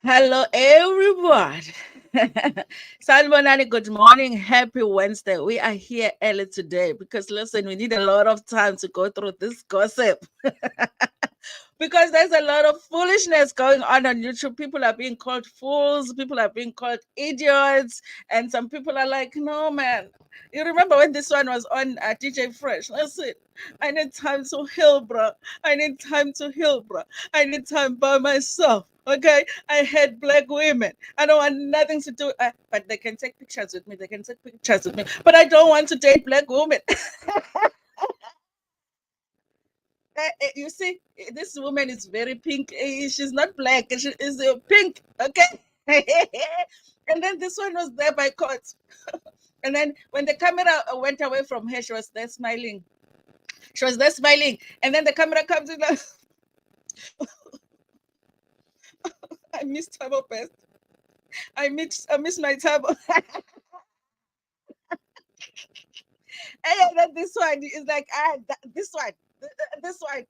Hello, everyone. Sanbonani, good morning. Happy Wednesday. We are here early today because, listen, we need a lot of time to go through this gossip because there's a lot of foolishness going on YouTube. People are being called fools, people are being called idiots, and some people are like, no, man. You remember when this one was on DJ Fresh? Listen, I need time to heal, bro. I need time to heal, bro. I need time by myself. Okay, I hate black women. I don't want nothing to do. But they can take pictures with me. They can take pictures with me. But I don't want to date black women. You see, this woman is very pink. She's not black. She is pink. Okay. And then this one was there by court. And then when the camera went away from her, she was there smiling. She was there smiling. And then the camera comes in. I miss Tabo best. I miss my Tabo. And then this one is like, this one,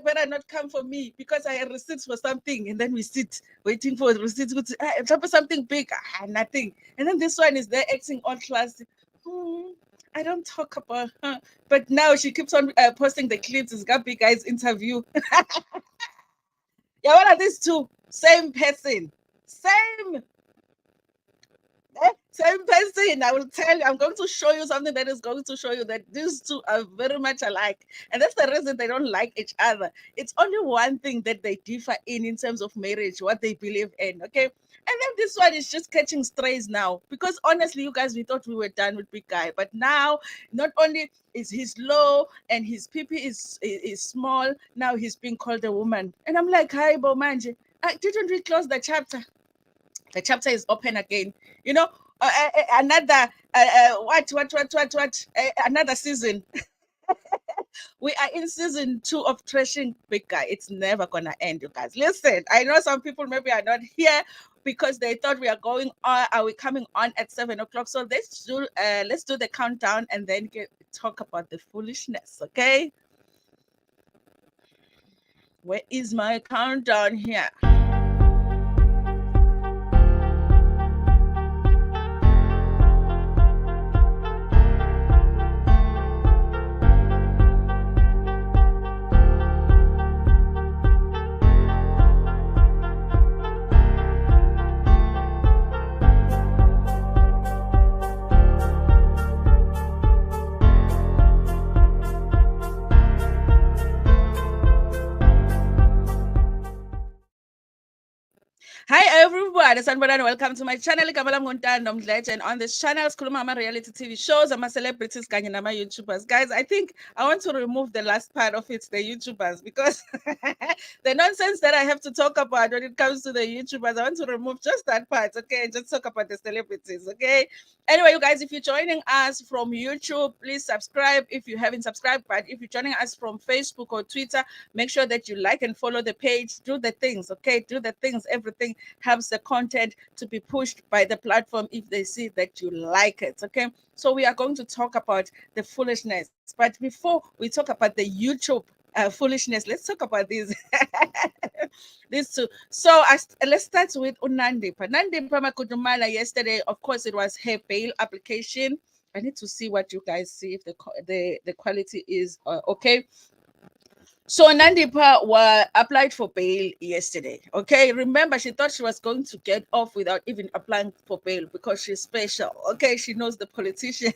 better not come for me because I have receipts for something. And then we sit waiting for the receipts. Drop something big, nothing. And then this one is there acting all classy. I don't talk about her. But now she keeps on posting the clips. It's got big guys interview. Yeah, what are these two? Same person. Same. Same person. I will tell you, I'm going to show you something that is going to show you that these two are very much alike. And that's the reason they don't like each other. It's only one thing that they differ in terms of marriage, what they believe in. Okay. And then this one is just catching strays now. Because honestly, you guys, we thought we were done with big guy. But now, not only is he's low and his PP is small, now he's being called a woman. And I'm like, hi, Bomanje. I didn't we close the chapter? The chapter is open again. You know, another another season. We are in season 2 of Trashing Big Guy. It's never gonna end, you guys. Listen, I know some people maybe are not here because they thought we are going on. Are we coming on at 7 o'clock? So let's do the countdown and then talk about the foolishness. Okay, where is my countdown here? Hi everyone, it's Sanbonani and welcome to my channel. And on this channel, Skulumama reality TV shows, I'm a celebrities, Kanyama YouTubers. Guys, I think I want to remove the last part of it, the YouTubers, because the nonsense that I have to talk about when it comes to the YouTubers, I want to remove just that part, okay? And just talk about the celebrities, okay? Anyway, you guys, if you're joining us from YouTube, please subscribe if you haven't subscribed. But if you're joining us from Facebook or Twitter, make sure that you like and follow the page. Do the things, okay? Do the things. Everything helps the content to be pushed by the platform if they see that you like it, okay? So we are going to talk about the foolishness. But before we talk about the YouTube foolishness, let's talk about these these two. So let's start with Nandipha. Nandipha Makudumala yesterday, of course, it was her bail application. I need to see what you guys see if the quality is okay. So Nandipha applied for bail yesterday. Okay, remember she thought she was going to get off without even applying for bail because she's special. Okay, she knows the politicians.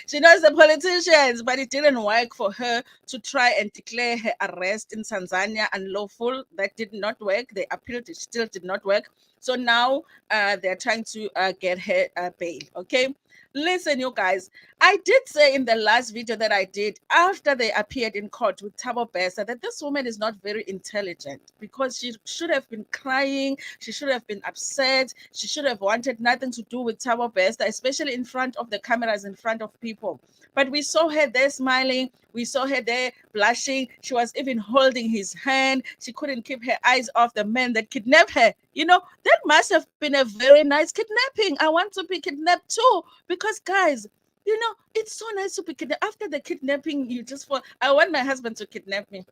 She knows the politicians, but it didn't work for her to try and declare her arrest in Tanzania unlawful. That did not work. They appealed; it still did not work. So now they're trying to get her bail. Okay. Listen, you guys, I did say in the last video that I did after they appeared in court with Thabo Besa that this woman is not very intelligent because she should have been crying. She should have been upset. She should have wanted nothing to do with Thabo Besa, especially in front of the cameras, in front of people. But we saw her there smiling. We saw her there blushing. She was even holding his hand. She couldn't keep her eyes off the man that kidnapped her. You know, that must have been a very nice kidnapping. I want to be kidnapped too. Because, guys, you know, it's so nice to be kidnapped. After the kidnapping, you just fall. I want my husband to kidnap me.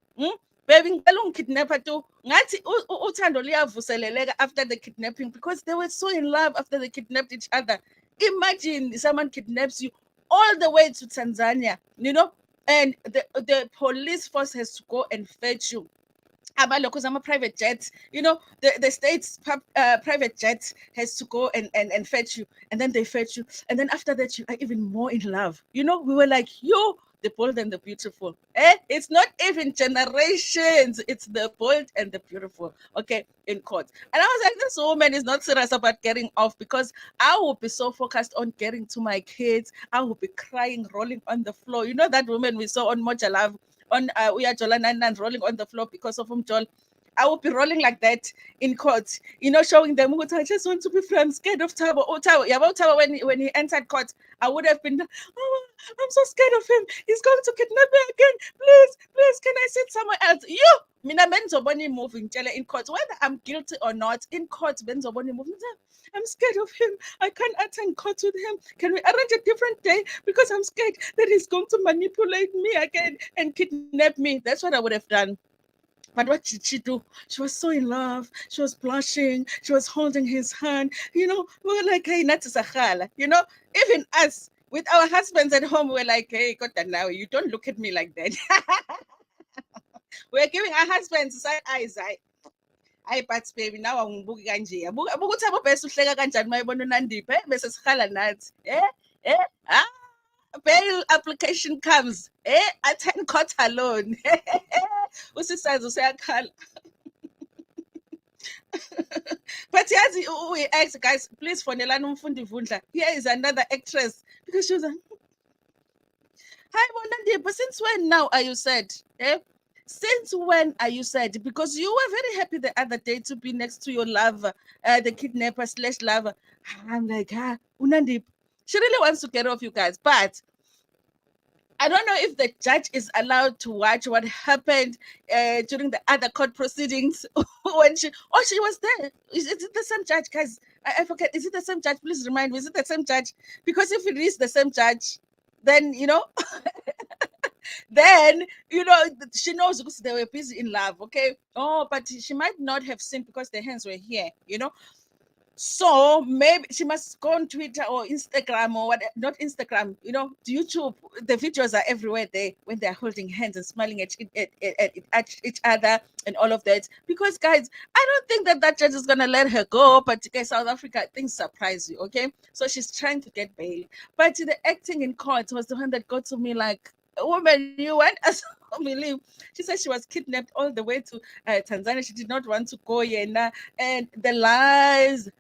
baby ngicela ungikidnapha tu ngathi uthando liyavuseleleka after the kidnapping because they were so in love after they kidnapped each other. Imagine someone kidnaps you all the way to Tanzania, and the police force has to go and fetch you. Because I'm a private jet, the state's private jet has to go and fetch you, and then they fetch you, and then after that you are even more in love. We were like, yo, the bold and the beautiful. It's not even generations, it's the bold and the beautiful, okay, in court. And I was like, this woman is not serious about getting off, because I will be so focused on getting to my kids. I will be crying, rolling on the floor. That woman we saw on Moja Love, on Uya Jola Nandan, rolling on the floor because of Jol. I will be rolling like that in court, showing them what I just want to be free. I'm scared of Tabo. Oh, Tabo. Yeah, about Tabo, when he entered court, I would have been, oh, I'm so scared of him. He's going to kidnap me again. Please, can I sit somewhere else? You, Mina Benzoboni moving in court, whether I'm guilty or not, in court, Benzoboni moving. I'm scared of him. I can't attend court with him. Can we arrange a different day? Because I'm scared that he's going to manipulate me again and kidnap me. That's what I would have done. But what did she do? She was so in love. She was blushing. She was holding his hand. We were like, hey, Natisakhala. Even us, with our husbands at home, we're like, hey, Kota, now you don't look at me like that. We're giving our husbands side eyes. Hayi but baby nawe angibuki kanje abuka ukuthi abobhesi uhleka kanjani mayibona uNandipha bese sikhala nathi ah bail application comes attend court alone usisazi useyakhala. But yazi uyi-ex, guys, please fonelani umfundi Vundla. Here is another actress, because she was like, hi Nandipha, since when now are you sad? Since when are you sad? Because you were very happy the other day to be next to your lover, the kidnapper / lover. I'm like, Nandipha. She really wants to get off you guys, but I don't know if the judge is allowed to watch what happened during the other court proceedings when she was there. Is it the same judge, guys? I forget. Is it the same judge? Please remind me. Is it the same judge? Because if it is the same judge, then then she knows because they were busy in love. Okay. Oh, but she might not have seen because their hands were here. So maybe she must go on Twitter or Instagram or what, not Instagram, YouTube. The videos are everywhere there when they're holding hands and smiling at each other and all of that. Because, guys, I don't think that judge is going to let her go. But okay, South Africa, things surprise you, okay? So she's trying to get bail. But the acting in court was the one that got to me like, woman, you went as believe. She said she was kidnapped all the way to Tanzania. She did not want to go Yena. And the lies,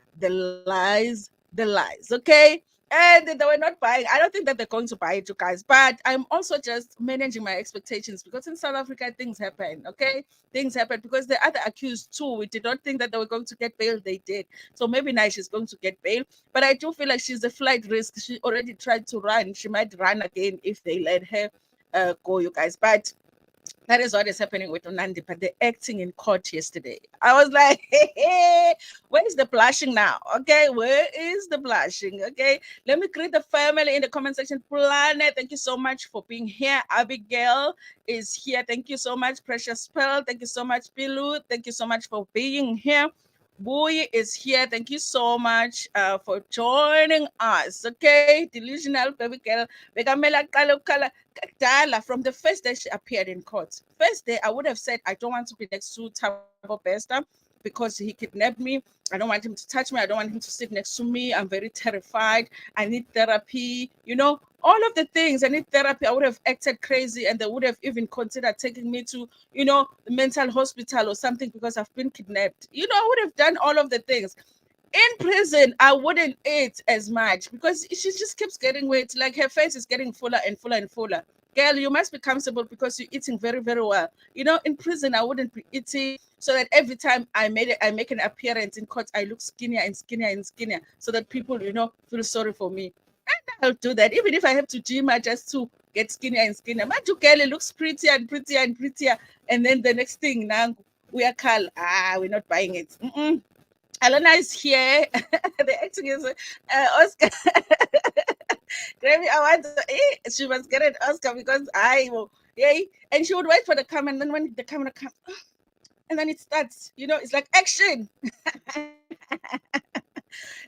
okay? And they were not buying. I don't think that they're going to buy it, you guys. But I'm also just managing my expectations, because in South Africa, things happen, okay? Things happen because the other accused too, we did not think that they were going to get bail. They did. So maybe now she's going to get bail. But I do feel like she's a flight risk. She already tried to run. She might run again if they let her go, you guys. But that is what is happening with Nandipha. The acting in court yesterday. I was like, hey, where is the blushing now? Okay, where is the blushing? Okay, let me greet the family in the comment section. Planet, thank you so much for being here. Abigail is here. Thank you so much. Precious Pearl, thank you so much. Pilu, thank you so much for being here. Boy is here. Thank you so much for joining us. Okay, delusional baby girl. From the first day she appeared in court. First day, I would have said, I don't want to be next to Thabo Bester because he kidnapped me. I don't want him to touch me. I don't want him to sit next to me. I'm very terrified. I need therapy. All of the things. I need therapy. I would have acted crazy, and they would have even considered taking me to, the mental hospital or something because I've been kidnapped. I would have done all of the things. In prison, I wouldn't eat as much because she just keeps getting weight. Like her face is getting fuller and fuller and fuller. Girl, you must be comfortable because you're eating very, very well. In prison, I wouldn't be eating so that every time I make an appearance in court, I look skinnier and skinnier and skinnier so that people, feel sorry for me. And I'll do that. Even if I have to gym, just to get skinnier and skinnier. My girl, it looks prettier and prettier and prettier. And then the next thing, now we are called, we're not buying it. Alana is here. The acting is Oscar. Grammy Awards. She must get an Oscar because Yay. And she would wait for the camera, and then when the camera comes, and then it starts, it's like action.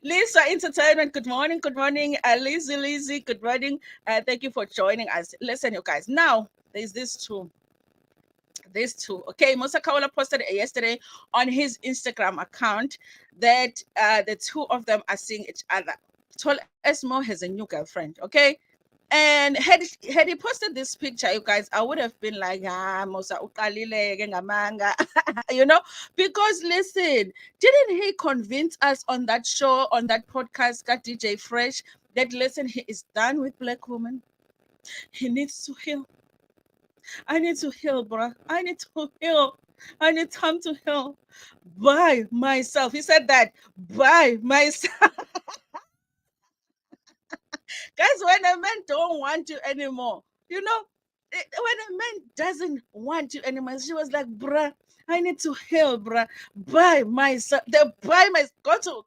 Lisa Entertainment, good morning, good morning. Lizzie, good morning. Thank you for joining us. Listen, you guys, now there's these two. Okay, Musa Kawala posted yesterday on his Instagram account that the two of them are seeing each other. Tol Esmo has a new girlfriend, okay? And had he posted this picture, you guys, I would have been like, Musa uqalile ke ngamanga, you know, because listen, didn't he convince us on that show, on that podcast, got DJ Fresh, that listen, he is done with black women. He needs to heal. I need to heal, bruh. I need to heal. I need time to heal by myself. He said that by myself. Guys, when a man don't want you anymore, when a man doesn't want you anymore, she was like, bruh, I need to heal, bruh, by myself. Go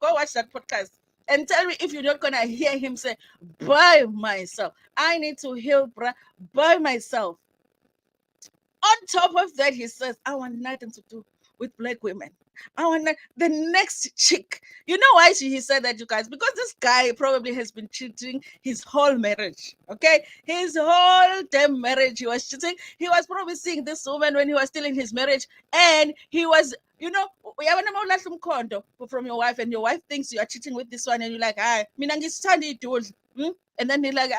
watch that podcast and tell me if you're not gonna hear him say, by myself. I need to heal, bruh, by myself. On top of that, he says, I want nothing to do with black women. I want the next chick. You know why he said that, you guys? Because this guy probably has been cheating his whole marriage. Okay? His whole damn marriage, he was cheating. He was probably seeing this woman when he was still in his marriage. And he was, from your wife, and your wife thinks you are cheating with this one, and you're like, mina ngisithanda idudla. And then he's like,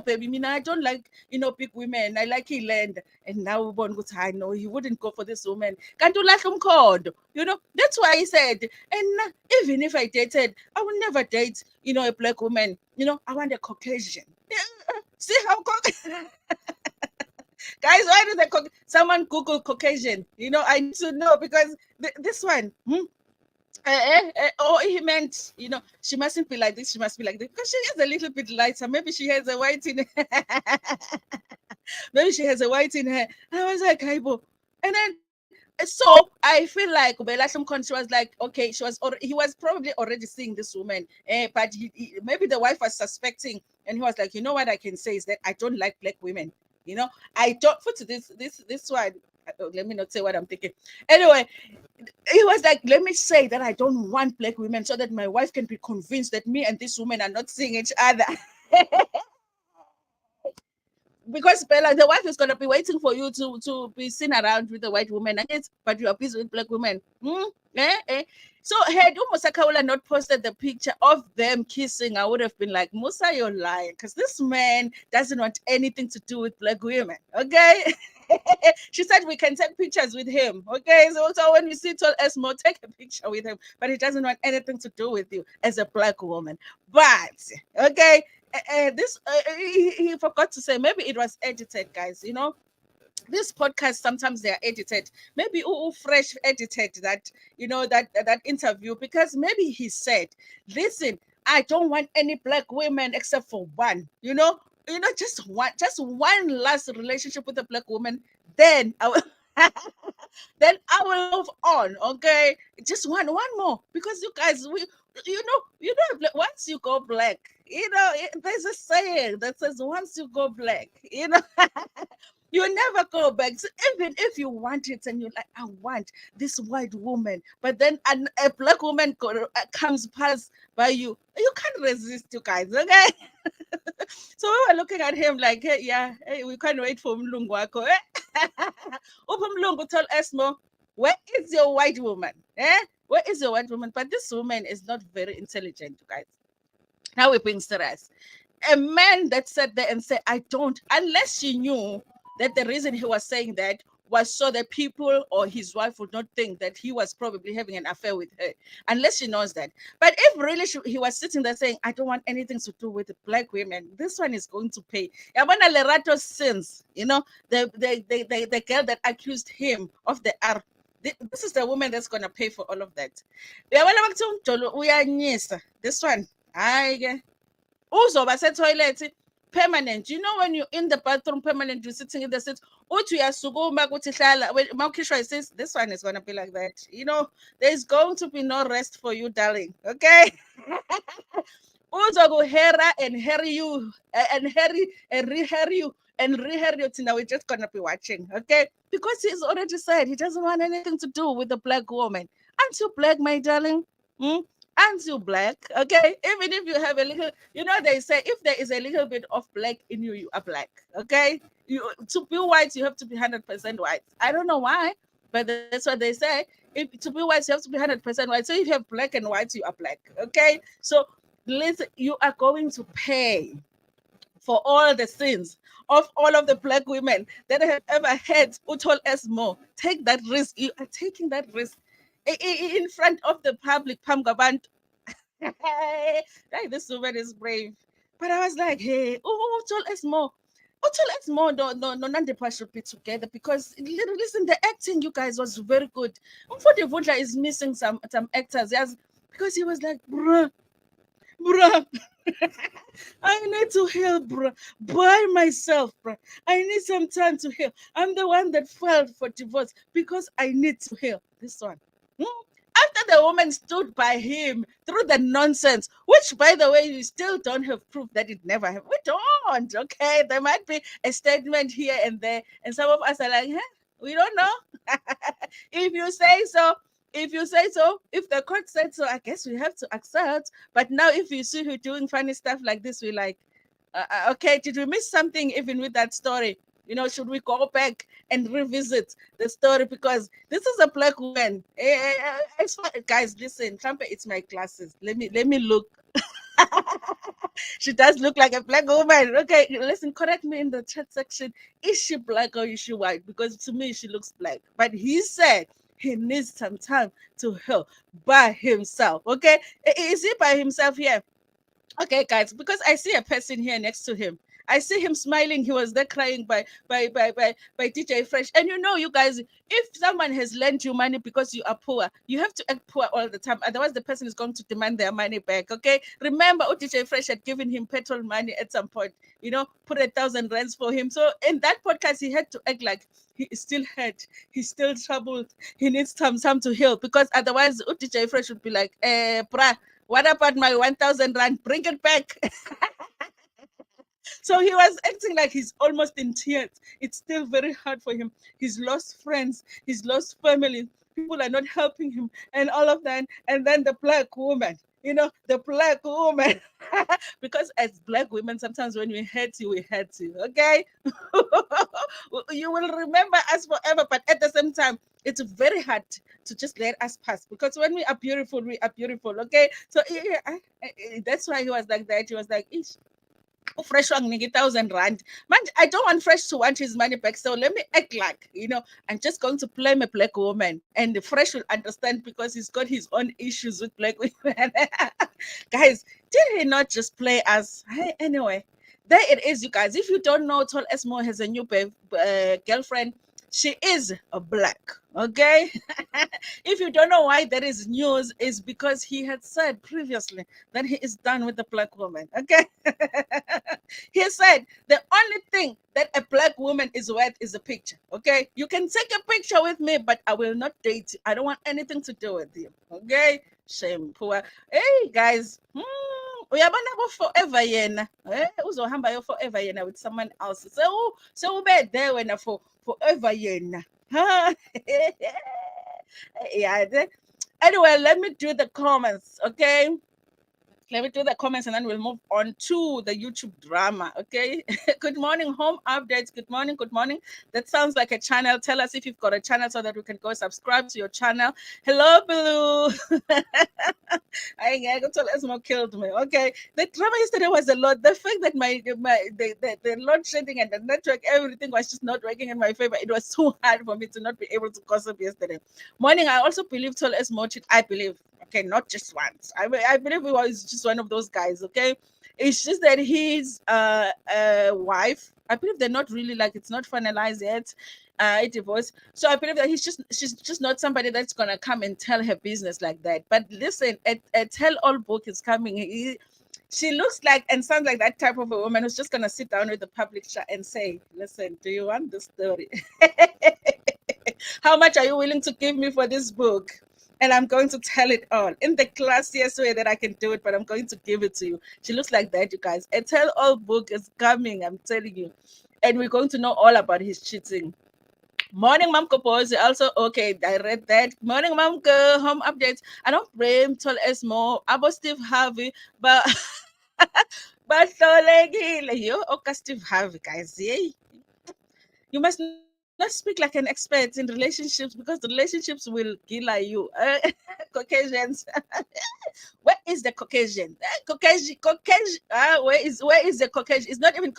baby, I don't like, big women. I like land. And now one goes, I know he wouldn't go for this woman. Can't do like that's why he said, and even if I dated, I would never date, a black woman. I want a Caucasian. See how guys, why did someone Google Caucasian? I need to know because this one, he meant, she mustn't be like this, she must be like this. Because she is a little bit lighter. Maybe she has a white in maybe she has a white in her. I was like, Kaibo. And then so I feel like Bella she was like, okay, he was probably already seeing this woman, but maybe the wife was suspecting, and he was like, you know what I can say is that I don't like black women. I don't put this one. Let me not say what I'm thinking. Anyway, he was like, let me say that I don't want black women so that my wife can be convinced that me and this woman are not seeing each other. Because Bella, the wife is gonna be waiting for you to be seen around with the white woman, but you are busy with black women. So had Musa Kawula not posted the picture of them kissing, I would have been like, Musa, you're lying, because this man doesn't want anything to do with black women. Okay. She said we can take pictures with him. Okay. So when you see Tol Esmo, take a picture with him, but he doesn't want anything to do with you as a black woman. But okay. He forgot to say, maybe it was edited, guys. This podcast sometimes they are edited. Maybe Fresh edited that, that interview, because maybe he said, listen, I don't want any black women except for one, just one last relationship with a black woman, then I will then I will move on. Okay, just one more, because you guys, once you go black, there's a saying that says once you go black, you never go back. So even if you want it and you're like, I want this white woman, but then a black woman comes past by you can't resist, you guys. Okay. So we were looking at him like, hey, yeah, hey, we can't wait for Mlungu wako. Mlungu told Esmo, where is your white woman? Where is your white woman? But this woman is not very intelligent, you guys. Now we're being serious. A man that sat there and said, I don't, unless she knew that the reason he was saying that was so that people or his wife would not think that he was probably having an affair with her, unless she knows that. But if really he was sitting there saying, I don't want anything to do with black women, this one is going to pay. Yabana Lerato sins, the girl that accused him of the R. This is the woman that's going to pay for all of that. This one, uzoba toilet permanent. When you're in the bathroom permanent, you're sitting in the seat. This one is gonna be like that. There's going to be no rest for you, darling. Okay. Uzo go hera and harry you and harry you and now we're just gonna be watching, okay? Because he's already said he doesn't want anything to do with the black woman. Aren't you black, my darling? Hmm? Aren't you black? Okay, even if you have a little, they say if there is a little bit of black in you, you are black. Okay, to be white, you have to be 100% white. I don't know why, but that's what they say. If to be white, you have to be 100% white. So if you have black and white, you are black. Okay, so listen, you are going to pay for all the sins of all of the black women that have ever had Utol Esmo. Take that risk. You are taking that risk in front of the public. Pamgabant. Like, this woman is brave. But I was like, hey, Utol Esmo. Utol Esmo, no, Nandipha should be together because listen, the acting, you guys, was very good. Umfodi Vundla is missing some actors, yes, because he was like, bruh, I need to heal, bro. By myself, bro. I need some time to heal. I'm the one that filed for divorce because I need to heal. This one. After the woman stood by him through the nonsense, which, by the way, you still don't have proof that it never happened. We don't, okay? There might be a statement here and there, and some of us are like, we don't know. If you say so, if the court said so, I guess we have to accept. But now, if you see her doing funny stuff like this, we're like, okay, did we miss something even with that story? Should we go back and revisit the story? Because this is a black woman. Guys, listen, Trumpet, it's my glasses. Let me look. She does look like a black woman. Okay, listen, correct me in the chat section. Is she black or is she white? Because to me, she looks black. But he said he needs some time to heal by himself. Okay, is he by himself here? Okay, guys, because I see a person here next to him. I see him smiling. He was there crying by DJ Fresh. And you guys, if someone has lent you money because you are poor, you have to act poor all the time. Otherwise, the person is going to demand their money back. Okay. Remember, DJ Fresh had given him petrol money at some point, put 1,000 rands for him. So in that podcast, he had to act like he is still hurt. He's still troubled. He needs some time to heal because otherwise, DJ Fresh would be like, brah, what about my 1,000 rand? Bring it back. So he was acting like he's almost in tears. It's still very hard for him. He's lost friends. He's lost family. People are not helping him and all of that. And then the black woman, the black woman. Because as black women, sometimes when we hurt you, we hurt you. Okay? You will remember us forever. But at the same time, it's very hard to just let us pass. Because when we are beautiful, we are beautiful. Okay? So that's why he was like that. He was like, Ish. Fresh one 1,000 rand. Man, I don't want Fresh to want his money back. So let me act like, I'm just going to blame a black woman. And Fresh will understand because he's got his own issues with black women. Guys, did he not just play us? Hey, anyway, there it is, you guys. If you don't know, Tol Esmo has a new girlfriend. She is a black. Okay. If you don't know why that is news, is because he had said previously that he is done with the black woman. Okay. He said the only thing that a black woman is worth is a picture. Okay. You can take a picture with me, but I will not date you. I don't want anything to do with you. Okay. Shame. Poor. Hey guys. Uyabona forever yena uzohamba yo forever yena with someone else so ube there when for forever yena. Yeah. Anyway, let me do the comments, okay? Let me do the comments and then we'll move on to the YouTube drama. Okay. Good morning, home updates. Good morning. Good morning. That sounds like a channel. Tell us if you've got a channel so that we can go subscribe to your channel. Hello, Blue. I got to Esmo killed me. Okay. The drama yesterday was a lot. The fact that the load shedding and the network, everything was just not working in my favor. It was too hard for me to not be able to gossip yesterday morning. I also believe Tol Esmo. I believe. Okay, not just once. I believe he was just one of those guys. Okay, it's just that his wife. I believe they're not really like it's not finalized yet. A divorce. So I believe that she's just not somebody that's gonna come and tell her business like that. But listen, a tell-all book is coming. She looks like and sounds like that type of a woman who's just gonna sit down with the publisher and say, "Listen, do you want the story? How much are you willing to give me for this book?" and I'm going to tell it all in the classiest way that I can do it, but I'm going to give it to you. She looks like that, you guys. A tell all book is coming, I'm telling you. And we're going to know all about his cheating. Morning, Mom Kopos. Also, okay, I read that. Morning, Mom Home updates. I don't blame Tall as more about Steve Harvey, but but so like you, okay, Steve Harvey, guys. Yeah, you must not speak like an expert in relationships because the relationships will kill you. Caucasians. Where is the Caucasian? Caucasian. Where is the Caucasian? It's not even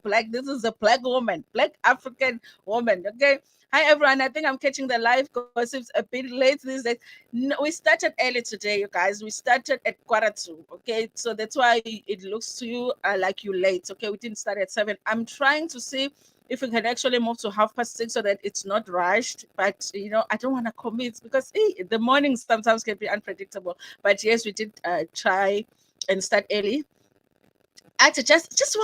black. This is a black woman, black African woman. Okay. Hi everyone. I think I'm catching the live gossips a bit late these days. No, we started early today, you guys. We started at 2:15. Okay, so that's why it looks to you like you late. Okay, we didn't start at 7. I'm trying to see if we can actually move to 6:30 so that it's not rushed. But I don't want to commit because the mornings sometimes can be unpredictable. But yes, we did try and start early. Actually, just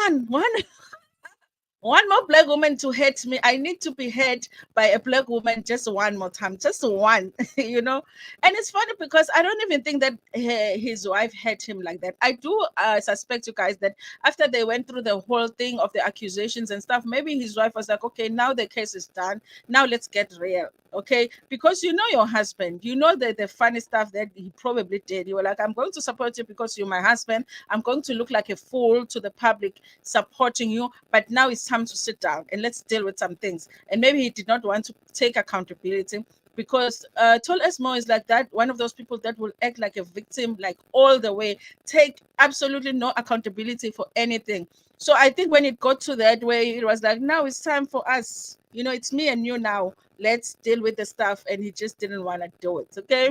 one more black woman to hate me. I need to be hate by a black woman just one more time, just one, And it's funny because I don't even think that his wife hate him like that. I do suspect, you guys, that after they went through the whole thing of the accusations and stuff, maybe his wife was like, okay, now the case is done. Now let's get real. Okay, because you know your husband, you know the funny stuff that he probably did. You were like, I'm going to support you because you're my husband. I'm going to look like a fool to the public supporting you, but now it's time to sit down and let's deal with some things. And maybe he did not want to take accountability because Tol Esmo is like that, one of those people that will act like a victim, like all the way, take absolutely no accountability for anything. So I think when it got to that way, it was like, now it's time for us. It's me and you now. Let's deal with the stuff. And he just didn't want to do it. Okay.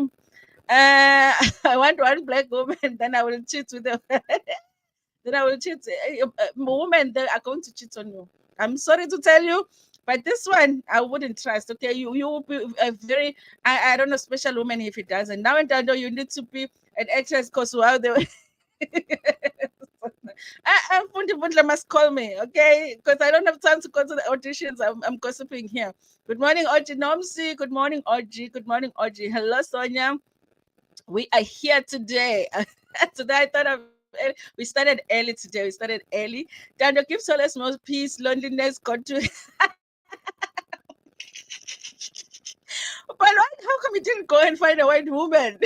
I want one black woman, then I will cheat with them. Then I will cheat. Women, they are going to cheat on you. I'm sorry to tell you, but this one I wouldn't trust. Okay, you will be a very I don't know special woman if it doesn't. Now and then you need to be an actress because while they Fundi must call me, okay? Because I don't have time to go to the auditions. I'm gossiping here. Good morning, Oji Nomsi. Good morning, Oji. Good morning, Oji. Hello, Sonia. We are here today. Today, I thought of we started early today. We started early. Dando gives solace, most peace, loneliness, God to. But how come you didn't go and find a white woman?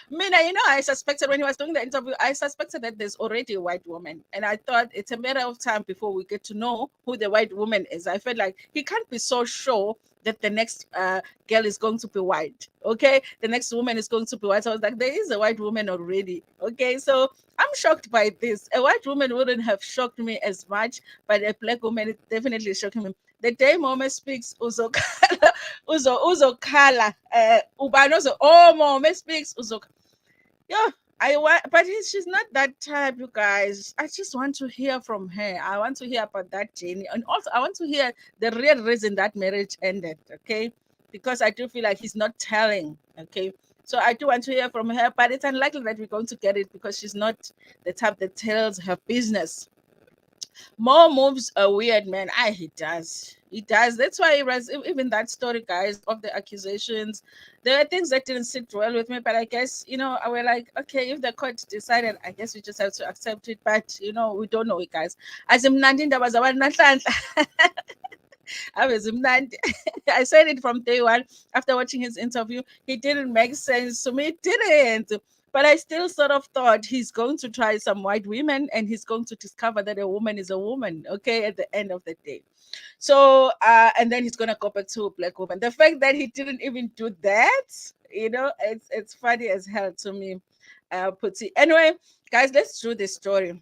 Mina, I suspected when he was doing the interview, I suspected that there's already a white woman. And I thought it's a matter of time before we get to know who the white woman is. I felt like he can't be so sure that the next girl is going to be white. Okay. The next woman is going to be white. So I was like, there is a white woman already. Okay. So I'm shocked by this. A white woman wouldn't have shocked me as much, but a black woman is definitely shocking me. The day Mome speaks, uzokhala, uzokhala, ubanozo. Oh, Mome speaks, uzokhala. Yeah, I want, but she's not that type, you guys. I just want to hear from her. I want to hear about that journey, and also I want to hear the real reason that marriage ended. Okay, because I do feel like he's not telling. Okay, so I do want to hear from her, but it's unlikely that we're going to get it because she's not the type that tells her business. More moves are weird, man. He does. He does. That's why it was even that story, guys, of the accusations. There are things that didn't sit well with me, but I guess, I were like, okay, if the court decided, I guess we just have to accept it. But, we don't know it, guys. As in Nandipha was Nandi. I said it from day one after watching his interview. It didn't make sense to me. It didn't. But I still sort of thought he's going to try some white women and he's going to discover that a woman is a woman, okay, at the end of the day. So, and then he's going to go back to a black woman. The fact that he didn't even do that, it's funny as hell to me. Putty. Anyway, guys, let's do this story.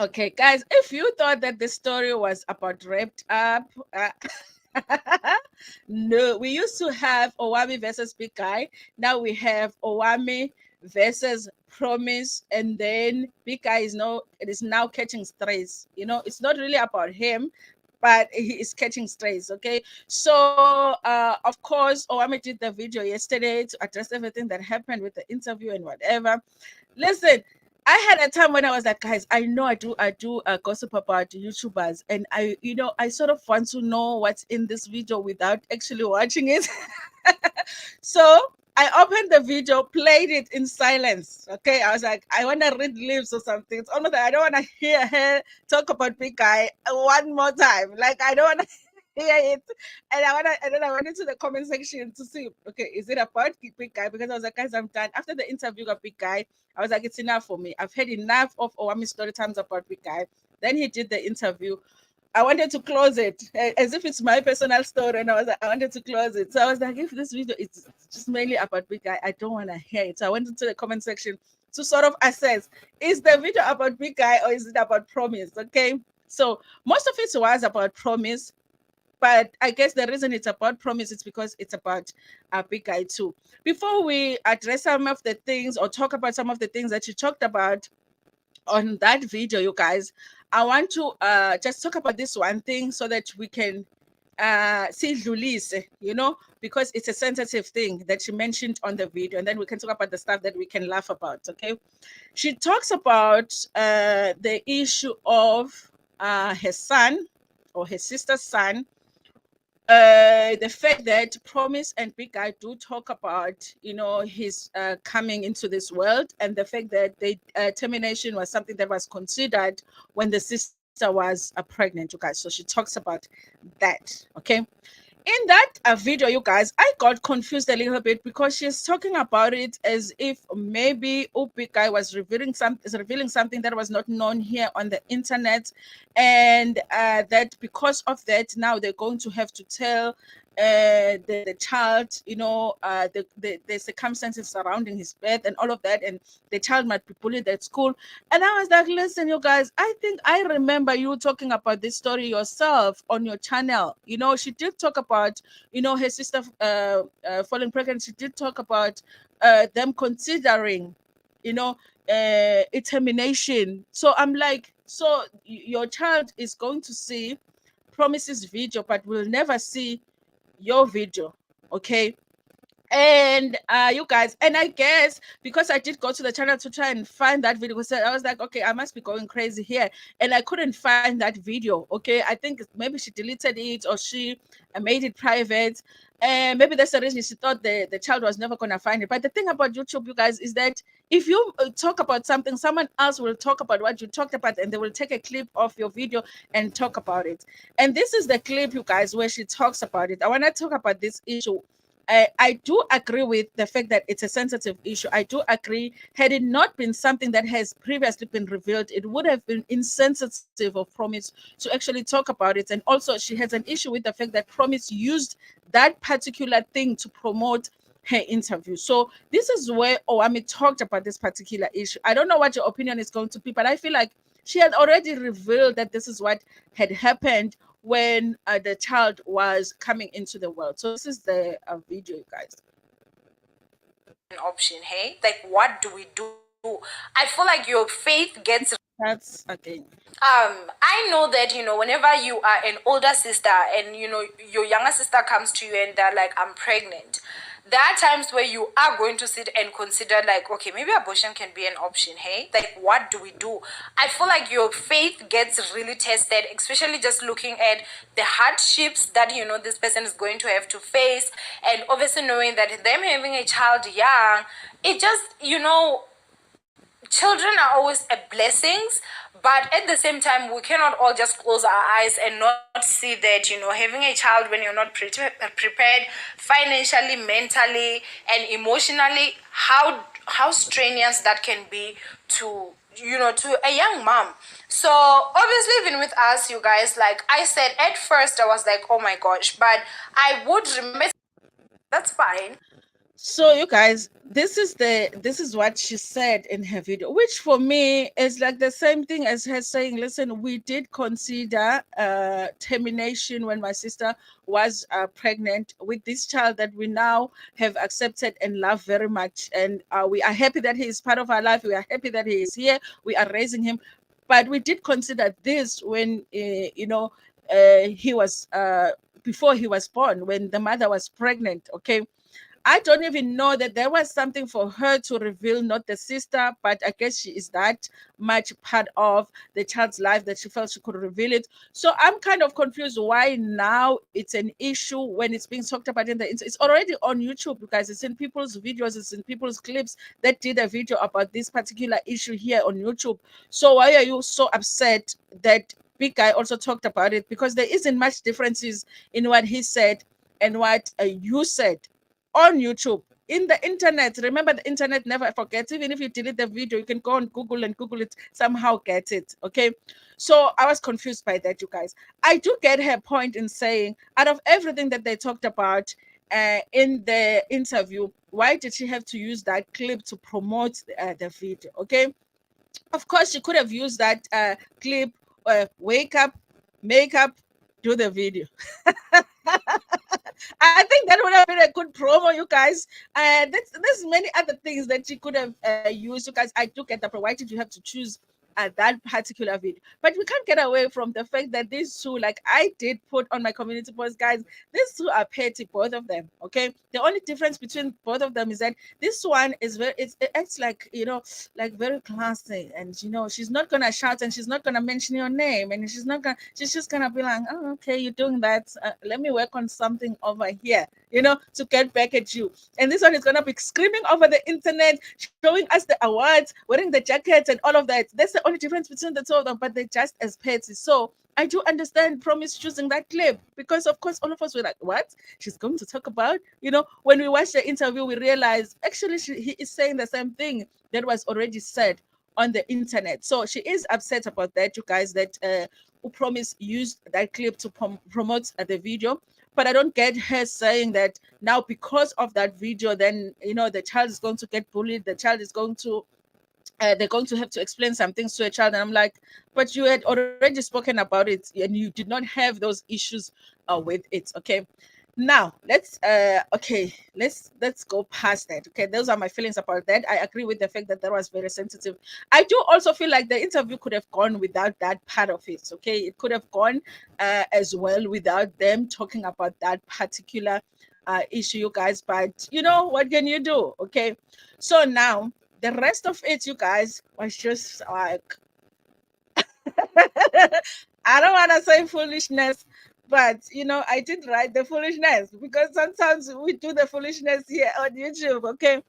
Okay, guys, if you thought that the story was about wrapped up, no, we used to have Owami versus Big Guy. Now we have Owami versus Promise, and then Big Guy it is now catching strays. It's not really about him, but he is catching strays. Okay, so of course, Owami did the video yesterday to address everything that happened with the interview and whatever. Listen, I had a time when I was like, guys, I know I do gossip about YouTubers, and I sort of want to know what's in this video without actually watching it. So I opened the video, played it in silence. Okay, I was like, I want to read lips or something. It's almost like I don't want to hear her talk about big guy one more time. Like I don't want to hear it. And and then I went into the comment section to see, okay, is it about big guy? Because I was like, guys, I'm done. After the interview of big guy, I was like, it's enough for me. I've heard enough of Owami story times about big guy. Then he did the interview. I wanted to close it as if it's my personal story, and I was like, I wanted to close it. So I was like, if this video is just mainly about big guy, I don't want to hear it. So I went into the comment section to sort of assess: is the video about big guy or is it about Promise? Okay, so most of it was about Promise, but I guess the reason it's about Promise is because it's about a big guy too. Before we address some of the things or talk about some of the things that you talked about on that video, you guys, I want to just talk about this one thing so that we can see Dlulise, because it's a sensitive thing that she mentioned on the video, and then we can talk about the stuff that we can laugh about. Okay, she talks about the issue of her son or her sister's son, the fact that Promise and Big Guy do talk about, his coming into this world, and the fact that the termination was something that was considered when the sister was pregnant, you guys. So she talks about that. Okay. In that video, you guys, I got confused a little bit because she's talking about it as if maybe Big Guy was revealing something that was not known here on the internet, and that because of that, now they're going to have to tell the child, the circumstances surrounding his birth and all of that, and the child might be bullied at school. And I was like, listen, you guys, I think I remember you talking about this story yourself on your channel. She did talk about, her sister falling pregnant. She did talk about them considering, a termination. So I'm like, so your child is going to see Promise's video, but will never see your video. Okay. And you guys, and I guess because I did go to the channel to try and find that video, because I was like, okay, I must be going crazy here, and I couldn't find that video. Okay, I think maybe she deleted it or she made it private, and maybe that's the reason she thought the child was never going to find it. But the thing about YouTube, you guys, is that if you talk about something, someone else will talk about what you talked about, and they will take a clip of your video and talk about it. And this is the clip, you guys, where she talks about it. I want to talk about this issue. I do agree with the fact that it's a sensitive issue. I do agree. Had it not been something that has previously been revealed, it would have been insensitive of Promise to actually talk about it. And also, she has an issue with the fact that Promise used that particular thing to promote her interview. So this is where Owami talked about this particular issue. I don't know what your opinion is going to be, but I feel like she had already revealed that this is what had happened when the child was coming into the world. So this is the video, you guys. An option, hey? Like, what do we do? I feel like your faith gets... That's again. I know that, whenever you are an older sister and, your younger sister comes to you and they're like, I'm pregnant, there are times where you are going to sit and consider like, okay, maybe abortion can be an option, hey? Like, what do we do? I feel like your faith gets really tested, especially just looking at the hardships that, this person is going to have to face. And obviously knowing that them having a child young, it just, children are always a blessings, but at the same time, we cannot all just close our eyes and not see that, having a child when you're not prepared financially, mentally, and emotionally, how strenuous that can be to to a young mom. So obviously, even with us, you guys, like I said, at first I was like, oh my gosh, but I would remember that's fine. So you guys, this is what she said in her video, which for me is like the same thing as her saying, listen, we did consider termination when my sister was pregnant with this child that we now have accepted and love very much, and we are happy that he is part of our life. We are happy that he is here. We are raising him, but we did consider this when he was before he was born, when the mother was pregnant. Okay. I don't even know that there was something for her to reveal, not the sister, but I guess she is that much part of the child's life that she felt she could reveal it. So I'm kind of confused why now it's an issue when it's being talked about in the it's already on YouTube, because it's in people's videos, it's in people's clips that did a video about this particular issue here on YouTube. So why are you so upset that Big Guy also talked about it? Because there isn't much differences in what he said and what you said on YouTube. In the internet, remember the internet never forgets. Even if you delete the video, you can go on Google and Google it, somehow get it. Okay. So I was confused by that, you guys. I do get her point in saying, out of everything that they talked about in the interview, why did she have to use that clip to promote the video? Okay. Of course, she could have used that clip, wake up, make up, do the video. I think that would have been a good promo, you guys. There's many other things that you could have used, you guys. I do get that, but why did you have to choose that particular video? But we can't get away from the fact that these two, like I did put on my community post, guys, these two are petty, both of them. Okay, the only difference between both of them is that this one is very, it's like, like very classy, and she's not gonna shout, and she's not gonna mention your name, and she's just gonna be like, oh, okay, you're doing that, let me work on something over here, to get back at you. And this one is gonna be screaming over the internet, showing us the awards, wearing the jackets and all of that. That's the only difference between the two of them, but they're just as petty. So I do understand Promise choosing that clip, because of course all of us were like, what she's going to talk about? When we watched the interview, we realized actually he is saying the same thing that was already said on the internet. So she is upset about that, you guys, that Promise used that clip to promote the video. But I don't get her saying that now because of that video, then the child is going to get bullied. The child is going to they're going to have to explain some things to a child. And I'm like, but you had already spoken about it and you did not have those issues with it. Okay. Now let's go past that. Okay, those are my feelings about that. I agree with the fact that that was very sensitive. I do also feel like the interview could have gone without that part of it. Okay, it could have gone as well without them talking about that particular issue, you guys. But what can you do? Okay, so now the rest of it, you guys, was just like I don't want to say foolishness, but I did write the foolishness because sometimes we do the foolishness here on YouTube, okay?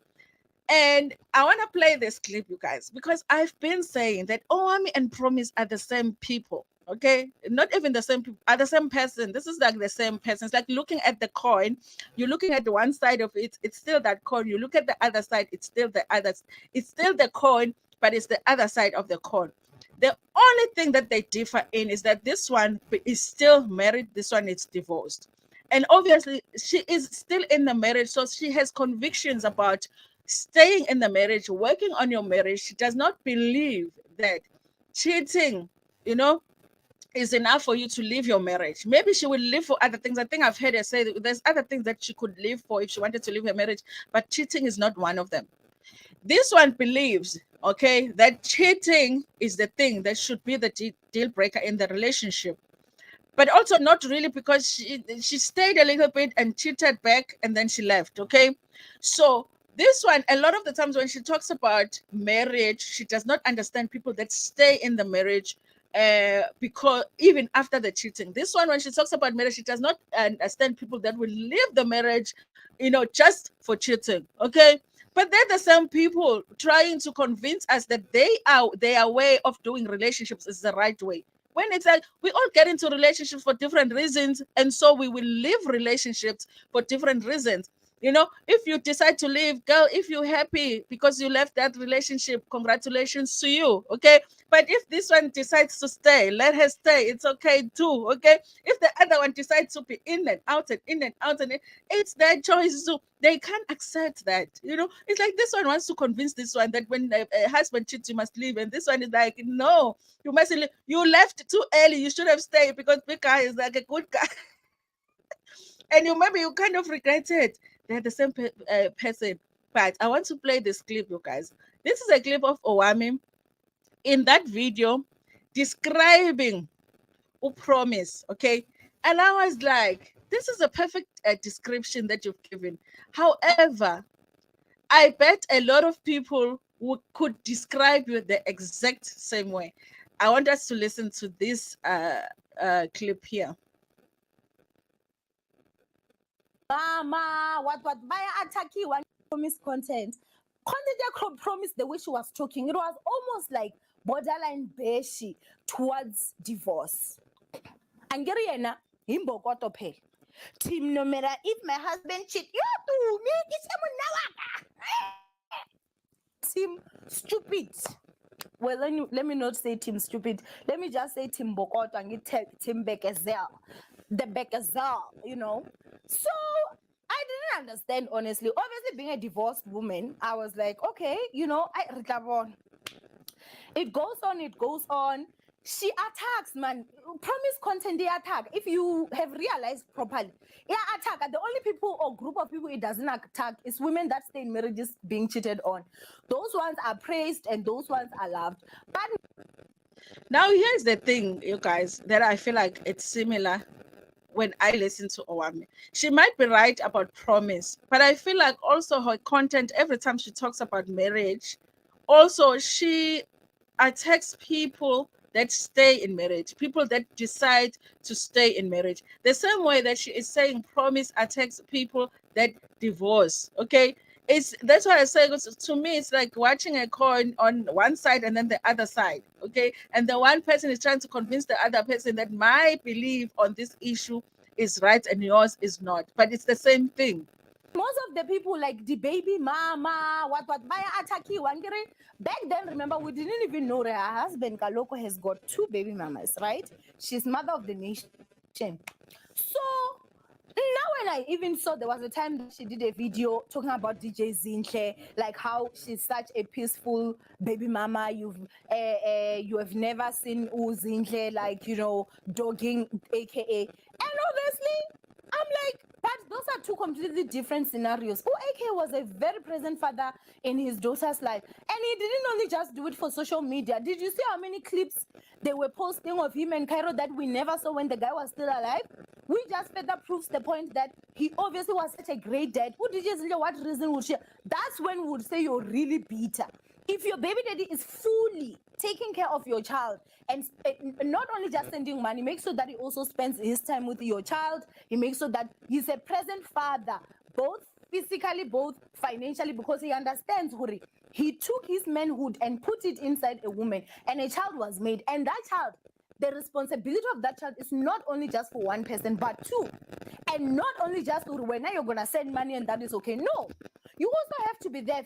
And I want to play this clip, you guys, because I've been saying that Owami and Promise are the same people. Okay, not even the same people, are the same person. This is like the same person. It's like looking at the coin. You're looking at the one side of it, it's still that coin. You look at the other side, it's still the other. It's still the coin, but it's the other side of the coin. The only thing that they differ in is that this one is still married, this one is divorced. And obviously, she is still in the marriage, so she has convictions about staying in the marriage, working on your marriage. She does not believe that cheating, you know, is enough for you to leave your marriage. Maybe she will live for other things. I think I've heard her say that there's other things that she could live for if she wanted to leave her marriage, but cheating is not one of them. This one believes, okay, that cheating is the thing that should be the deal breaker in the relationship. But also not really, because she stayed a little bit and cheated back and then she left, okay? So this one, a lot of the times when she talks about marriage, she does not understand people that stay in the marriage because even after the cheating. This one, when she talks about marriage, she does not understand people that will leave the marriage, just for cheating, okay? But they're the same people trying to convince us that their way of doing relationships is the right way. When it's like we all get into relationships for different reasons, and so we will leave relationships for different reasons. If you decide to leave, girl, if you're happy because you left that relationship, congratulations to you, okay? But if this one decides to stay, let her stay. It's okay too, okay? If the other one decides to be in and out and in and out, and it's their choice too. They can't accept that. It's like this one wants to convince this one that when a husband cheats, you must leave, and this one is like, no, you mustn't leave. You left too early. You should have stayed because big guy is like a good guy, and maybe you kind of regret it. They're the same person. But I want to play this clip, you guys. This is a clip of Owami in that video describing who Promise, okay? And I was like, this is a perfect description that you've given. However, I bet a lot of people could describe you the exact same way. I want us to listen to this clip here. Mama, what baya attacking one promise content. Content promise the way she was talking, it was almost like borderline beshi towards divorce. Angeriana, imbokoto pay. Team no matter if my husband cheat, you to me, it's team stupid. Well, let me not say team stupid. Let me just say team bokoto and team Bekezel. The Bekezel, you know. So I didn't understand, honestly. Obviously, being a divorced woman, I was like, okay, you know, it goes on. She attacks, man. Promise content, they attack. If you have realized properly, yeah, attack. And the only people or group of people it doesn't attack is women that stay in marriages being cheated on. Those ones are praised and those ones are loved. But now, here's the thing, you guys, that I feel like it's similar when I listen to Owami. She might be right about Promise, but I feel like also her content, every time she talks about marriage, also she attacks people that stay in marriage, people that decide to stay in marriage. The same way that she is saying Promise attacks people that divorce. Okay. That's why I say to me, it's like watching a coin on one side and then the other side. Okay. And the one person is trying to convince the other person that my belief on this issue is right and yours is not. But it's the same thing. most of the people like the baby mama, what baya ataki wangere. Back then, remember, we didn't even know that her husband Kaloko has got 2 baby mamas, right? She's mother of the nation. So now when I even saw there was a time that she did a video talking about DJ Zinhle, like how she's such a peaceful baby mama. You have never seen Zinhle like, you know, dogging AKA. And obviously I'm like, but those are 2 completely different scenarios. AK was a very present father in his daughter's life. And he didn't only just do it for social media. Did you see how many clips they were posting of him and Cairo that we never saw when the guy was still alive? We just further proves the point that he obviously was such a great dad. What reason would she? That's when we would say you're really bitter. If your baby daddy is fully taking care of your child and not only just sending money, make sure that he also spends his time with your child. He makes sure that he's a present father, both physically, both financially, because he understands who he took his manhood and put it inside a woman, and a child was made. And that child, the responsibility of that child is not only just for one person, but 2. And not only just when you're going to send money and that is okay. No, you also have to be there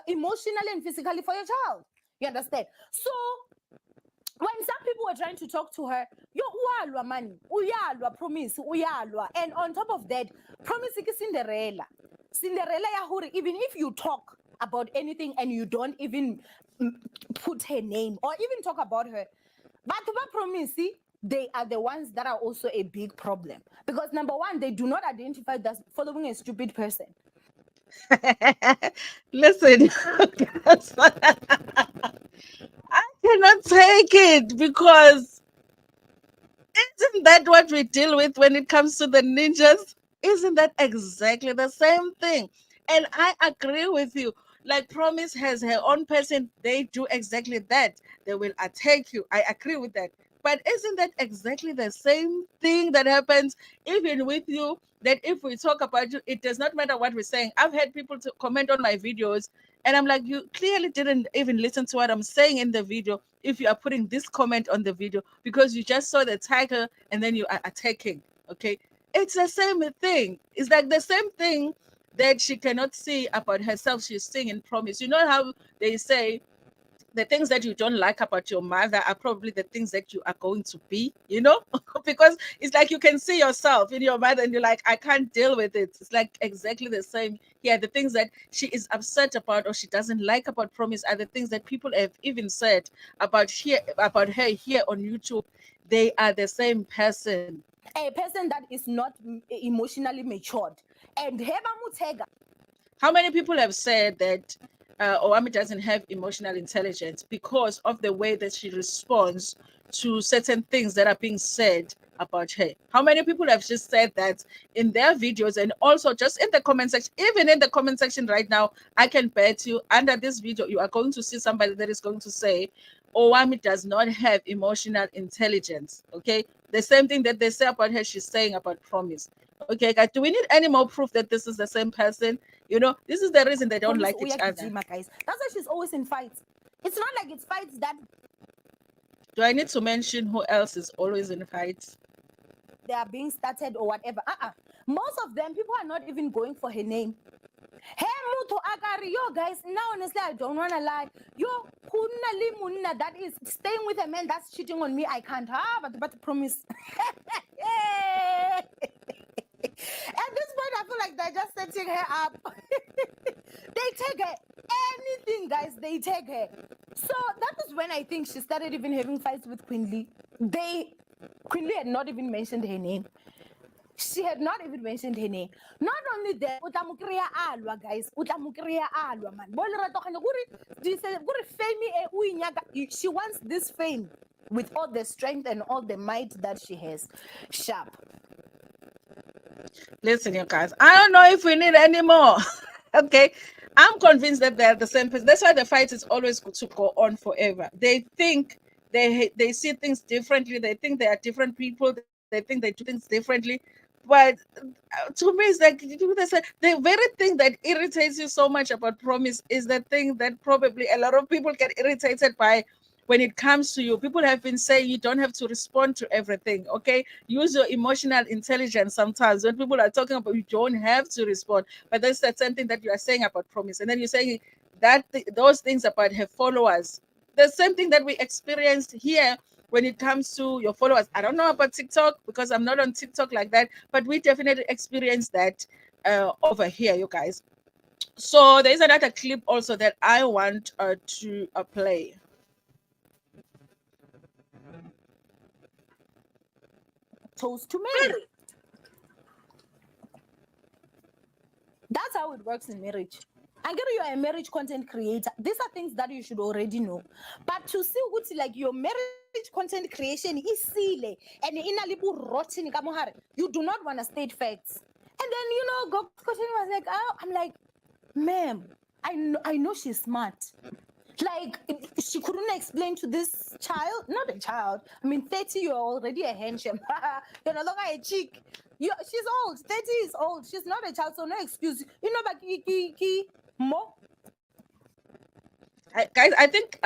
emotionally and physically for your child. You understand? So when some people were trying to talk to her, yo uyalwa man, uyalwa Promise, uyalwa. And on top of that, Promise is Cinderella. Cinderella yahuri, even if you talk about anything and you don't even put her name or even talk about her, but Promise, they are the ones that are also a big problem. Because number one, they do not identify as following a stupid person. Listen, I cannot take it because isn't that what we deal with when it comes to the ninjas? Isn't that exactly the same thing? And I agree with you. Like Promise has her own person, they do exactly that. They will attack you. I agree with that. But isn't that exactly the same thing that happens even with you? That if we talk about you, it does not matter what we're saying. I've had people to comment on my videos, and I'm like, you clearly didn't even listen to what I'm saying in the video if you are putting this comment on the video because you just saw the title and then you are attacking. Okay. It's the same thing. It's like the same thing that she cannot see about herself. She's seeing in Promise. You know how they say the things that you don't like about your mother are probably the things that you are going to be, you know, because it's like you can see yourself in your mother and you're like, I can't deal with it. It's like exactly the same. Yeah, the things that she is upset about or she doesn't like about Promise are the things that people have even said about her here on YouTube. They are the same person. A person that is not emotionally matured. And Heba Mutega. How many people have said that Owami doesn't have emotional intelligence because of the way that she responds to certain things that are being said about her? How many people have just said that in their videos, and also just in the comment section? Even in the comment section right now, I can bet you under this video you are going to see somebody that is going to say Owami does not have emotional intelligence. Okay, the same thing that they say about her, she's saying about Promise. Okay, guys, do we need any more proof that this is the same person? This is the reason they don't Promise like each other. guys. That's why she's always in fights. It's not like it's fights that Do I need to mention who else is always in fights? they are being started or whatever. Most of them, people are not even going for her name. Hey, Muto Agari, yo, guys, now honestly, I don't want to lie. Yo, Kunna Limunna, that is staying with a man that's cheating on me, I can't have, but Promise. At this point, I feel like they're just setting her up. They take her. Anything, guys, they take her. So that was when I think she started even having fights with Queen Lee. Queen Lee had not even mentioned her name. She had not even mentioned her name. Not only that, utamukriya alwa, guys. Utamukriya alwa, man. She wants this fame with all the strength and all the might that she has. Sharp. Listen, you guys, I don't know if we need any more. Okay, I'm convinced that they're the same person. That's why the fight is always going to go on forever. They think they see things differently. They think they are different people. They think they do things differently. But to me, it's like the very thing that irritates you so much about Promise is the thing that probably a lot of people get irritated by when it comes to you. People have been saying you don't have to respond to everything. Okay, use your emotional intelligence sometimes. When people are talking about you don't have to respond, but that's the same thing that you are saying about Promise, and then you're saying that those things about her followers. The same thing that we experienced here when it comes to your followers. I don't know about TikTok because I'm not on TikTok like that, but we definitely experienced that over here, you guys. So there's another clip also that I want to play. Toast to marry. That's how it works in marriage. I get you are a marriage content creator. These are things that you should already know. But to see what like your marriage content creation is silly and in a little rotten, you do not want to state facts. And then Gok's question was like, oh, I'm like, ma'am, I know she's smart. Like she couldn't explain to this child, not a child. I mean, 30, you're already a handsome. You're no longer a chick. She's old. 30 is old. She's not a child, so no excuse. But more. Guys, I think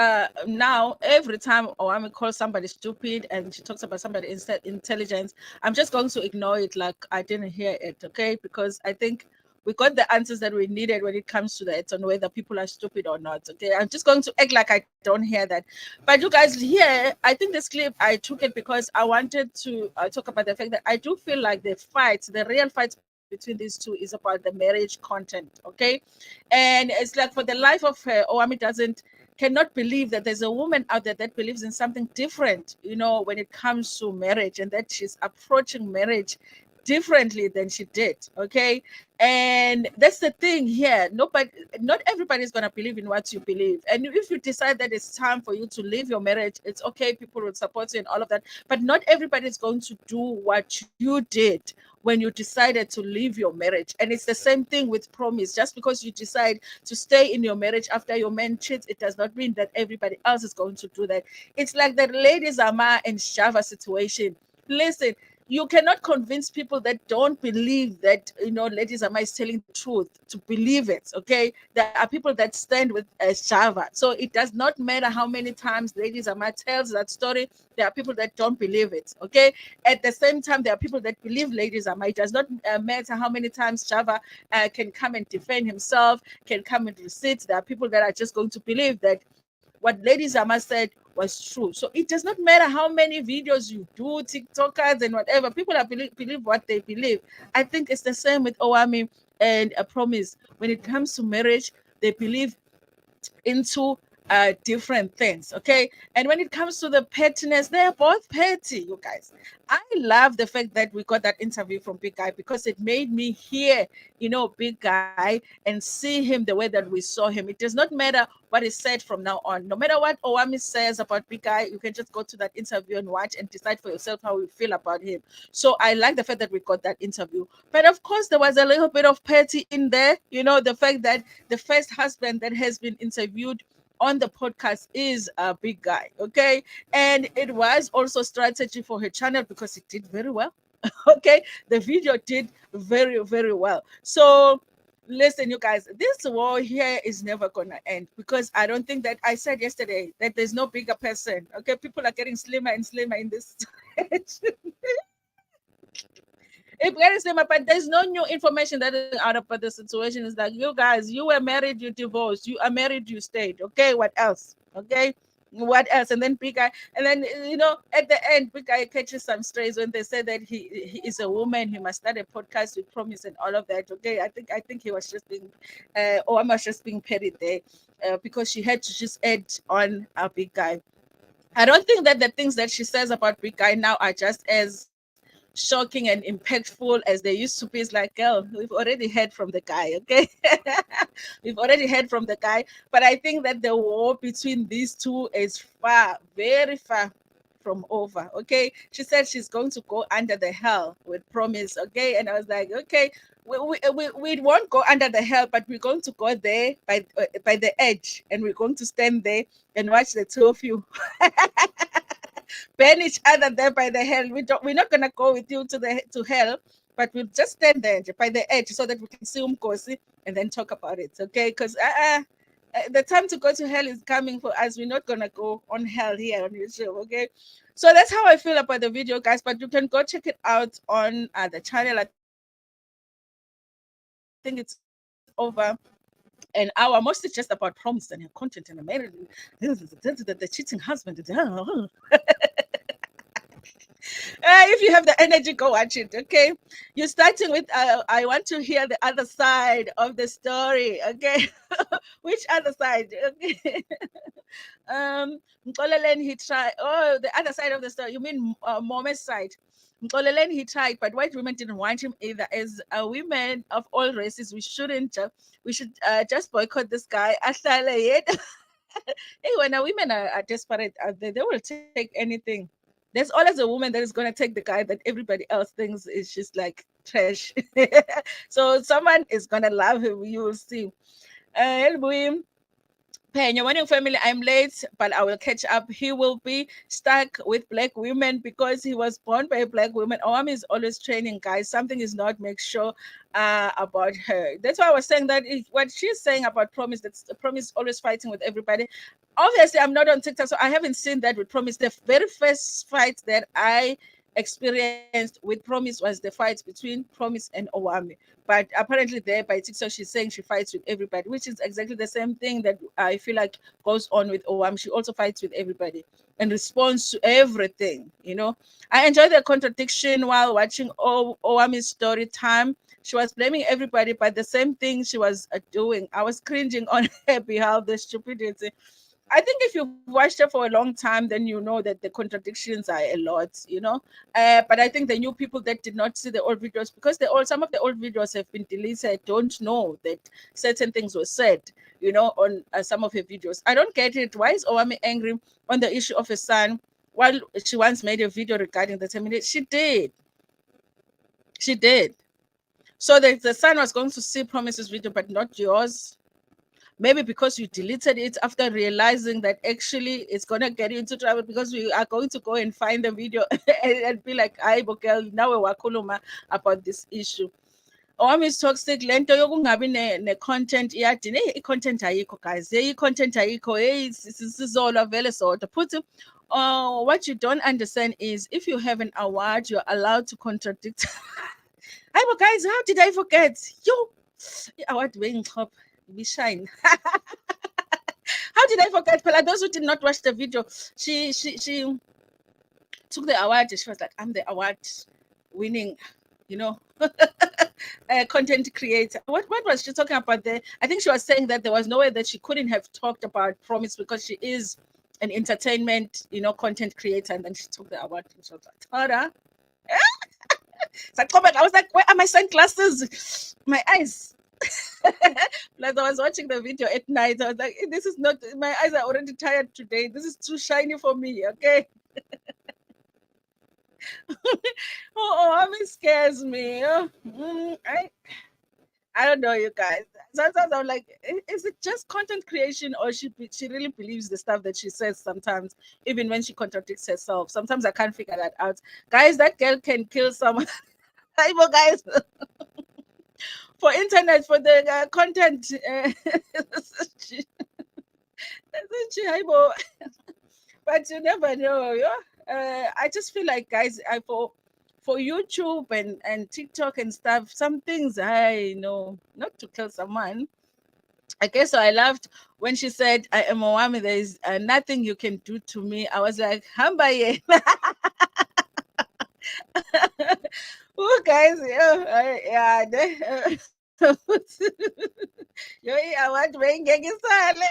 now every time Owami calls somebody stupid and she talks about somebody intelligence, I'm just going to ignore it like I didn't hear it, okay? Because I think we got the answers that we needed when it comes to that on whether people are stupid or not, okay? I'm just going to act like I don't hear that. But you guys, here, I think this clip, I took it because I wanted to talk about the fact that I do feel like the real fight between these two is about the marriage content, okay? And it's like for the life of her, Owami cannot believe that there's a woman out there that believes in something different, when it comes to marriage, and that she's approaching marriage differently than she did, okay? And that's the thing here. Not everybody is going to believe in what you believe, and if you decide that it's time for you to leave your marriage, it's okay. People will support you and all of that, but not everybody is going to do what you did when you decided to leave your marriage. And it's the same thing with Promise. Just because you decide to stay in your marriage after your man cheats, it does not mean that everybody else is going to do that. It's like the Lady Zama and Shava situation. Listen, you cannot convince people that don't believe that Lady Zama is telling the truth to believe it. Okay, there are people that stand with Shava, so it does not matter how many times Lady Zama tells that story. There are people that don't believe it. Okay, at the same time, there are people that believe Lady Zama. It does not matter how many times Shava can come and defend himself, can come and recite. There are people that are just going to believe that what Lady Zama said was true. So it does not matter how many videos you do, TikTokers and whatever. People are believe what they believe. I think it's the same with Owami and a Promise. When it comes to marriage, they believe into different things. Okay. And when it comes to the pettiness, they are both petty, you guys. I love the fact that we got that interview from Big Guy because it made me hear, Big Guy and see him the way that we saw him. It does not matter what is said from now on. No matter what Owami says about Big Guy, you can just go to that interview and watch and decide for yourself how you feel about him. So I like the fact that we got that interview. But of course, there was a little bit of petty in there. The fact that the first husband that has been interviewed on the podcast is a Big Guy. Okay. And it was also strategy for her channel because it did very well. Okay. The video did very, very well. So listen, you guys, this war here is never gonna end because I don't think that I said yesterday that there's no bigger person. Okay, people are getting slimmer and slimmer in this If getting slimmer, but there's no new information that is out about the situation. Is like, you guys, you were married, you divorced, you are married, you stayed. Okay, what else? Okay, what else? And then Big Guy, and then at the end, Big Guy catches some strays when they say that he is a woman, he must start a podcast with Promise and all of that. Okay, I think he was just being, or I was just being petty there, because she had to just add on a Big Guy. I don't think that the things that she says about Big Guy now are just as shocking and impactful as they used to be. It's like, girl, we've already heard from the guy, okay? We've already heard from the guy. But I think that the war between these two is far, very far from over, okay? She said she's going to go under the hell with Promise, okay? And I was like, okay, we won't go under the hell, but we're going to go there by the edge, and we're going to stand there and watch the two of you burn each other there by the hell. We're not gonna go with you to hell, but we'll just stand there by the edge so that we can see Umkosi and then talk about it. Okay? Because the time to go to hell is coming for us. We're not gonna go on hell here on your show. Okay? So that's how I feel about the video, guys. But you can go check it out on the channel. I think it's over an hour. Mostly just about Promise and her content and the marriage, the cheating husband. If you have the energy, go watch it. Okay, you're starting with I want to hear the other side of the story. Okay, which other side? Okay. Mxoleleni, he tried. Oh, the other side of the story. You mean Mome's side? Mxoleleni, he tried, but white women didn't want him either. As women of all races, we should just boycott this guy. Ahlale yedwa. Hey, when women are desperate, they will take anything. There's always a woman that is going to take the guy that everybody else thinks is just like trash. So someone is going to love him. You will see. Anyway, Penya, warning family, I'm late, but I will catch up. He will be stuck with black women because he was born by a black woman. Owami is always training, guys. Something is not make sure about her. That's why I was saying that what she's saying about Promise, that's Promise always fighting with everybody. Obviously, I'm not on TikTok, so I haven't seen that with Promise. The very first fight that I experienced with Promise was the fight between Promise and Owami. But apparently, there by TikTok, she's saying she fights with everybody, which is exactly the same thing that I feel like goes on with Owami. She also fights with everybody and responds to everything. I enjoy the contradiction while watching Owami's story time. She was blaming everybody, but the same thing she was doing. I was cringing on her behalf, the stupidity. I think if you've watched her for a long time, then you know that the contradictions are a lot. But I think the new people that did not see the old videos, because some of the old videos have been deleted, don't know that certain things were said, on some of her videos. I don't get it. Why is Owami angry on the issue of her son while she once made a video regarding the termination? She did. She did. So the son was going to see Promise's video, but not yours. Maybe because you deleted it after realizing that actually it's going to get you into trouble because we are going to go and find the video and be like, "Ay, girl, now we're wakuluma about this issue." Owami is toxic. Lento yokungabi ne-content iyadini. I-content ayikho, guys. I-content ayikho. Sizolwa vele sodwa. Put what you don't understand is if you have an award, you're allowed to contradict. Hey, guys, how did I forget? Yo, award weighing top. We shine. How did I forget? Pela, those who did not watch the video, she took the award. She was like, "I'm the award winning," content creator. What was she talking about there? I think she was saying that there was no way that she couldn't have talked about Promise because she is an entertainment, content creator. And then she took the award and she was like, Tara. I was like, where are my sunglasses? My eyes. Plus, I was watching the video at night. I was like, this is not, my eyes are already tired today. This is too shiny for me. Okay. Owami scares me. I don't know, you guys. Sometimes I'm like, is it just content creation, or she really believes the stuff that she says sometimes, even when she contradicts herself? Sometimes I can't figure that out. Guys, that girl can kill someone. Guys, for internet, for the content. She- but you never know. Yeah? I just feel like, guys, for YouTube and TikTok and stuff, some things I know not to kill someone. I guess so. I loved when she said, "I am Owami. There is nothing you can do to me." I was like, "Hambaye." Oh, guys, yeah, yo, I want to ngekisale.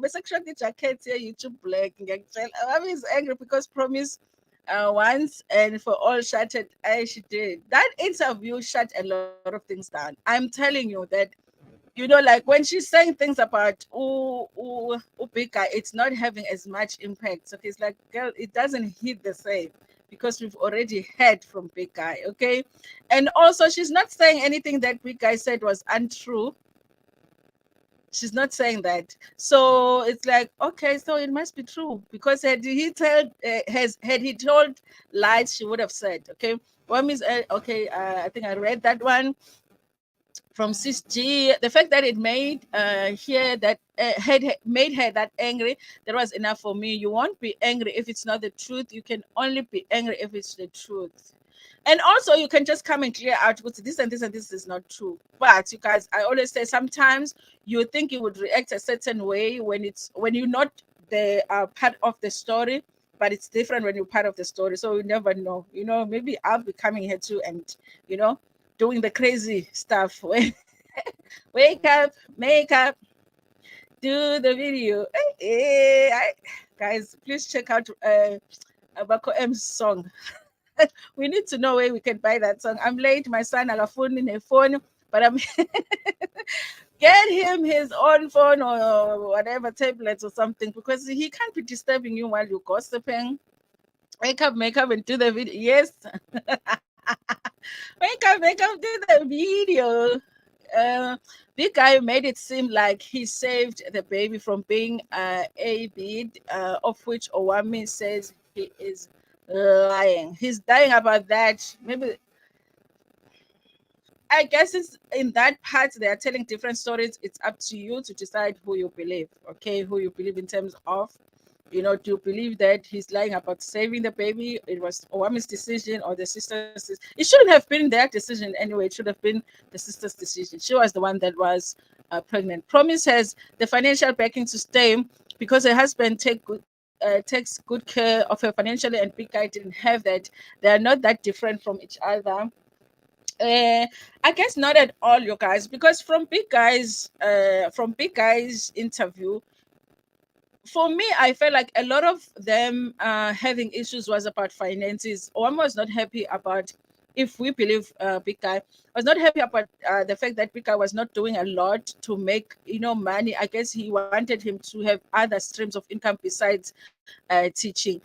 Bese kusho jacket here YouTube black ngiyakutshela. Owami is angry because Promise once and for all shuttered. She did that interview shut a lot of things down. I'm telling you that like when she's saying things about Ubika, it's not having as much impact. So it's like, girl, it doesn't hit the same because we've already heard from Big Guy, okay? And also, she's not saying anything that Big Guy said was untrue. She's not saying that. So it's like, okay, so it must be true because had he told lies, she would have said, okay. One is okay. I think I read that one from Sis G. The fact that it made had made her that angry, that was enough for me. You won't be angry if it's not the truth. You can only be angry if it's the truth. And also, you can just come and clear out with this and this and this is not true. But you guys, I always say sometimes you think you would react a certain way when you're not the part of the story, but it's different when you're part of the story. So you never know. Maybe I'll be coming here too, and you know, doing the crazy stuff. Wake up, make up, do the video. Guys, please check out Abako M's song. We need to know where we can buy that song. I'm late. My son had a phone in a phone, but I'm get him his own phone or whatever tablet or something because he can't be disturbing you while you're gossiping. Wake up, make up, and do the video. Yes. Wake up, do the video. Big guy made it seem like he saved the baby from being a bid, of which Owami says he is lying. He's dying about that. Maybe I guess it's in that part they are telling different stories. It's up to you to decide who you believe. Okay, who you believe in terms of, do you believe that he's lying about saving the baby? It was Owami's decision or the sister's. It shouldn't have been their decision anyway. It should have been the sister's decision. She was the one that was pregnant. Promise has the financial backing to stay because her husband takes good care of her financially, and Big Guy didn't have that. They are not that different from each other. I guess not at all, you guys, because from Big Guy's interview, for me, I felt like a lot of them having issues was about finances. One was not happy about, if we believe Big Guy, was not happy about the fact that Big Guy was not doing a lot to make money. I guess he wanted him to have other streams of income besides teaching.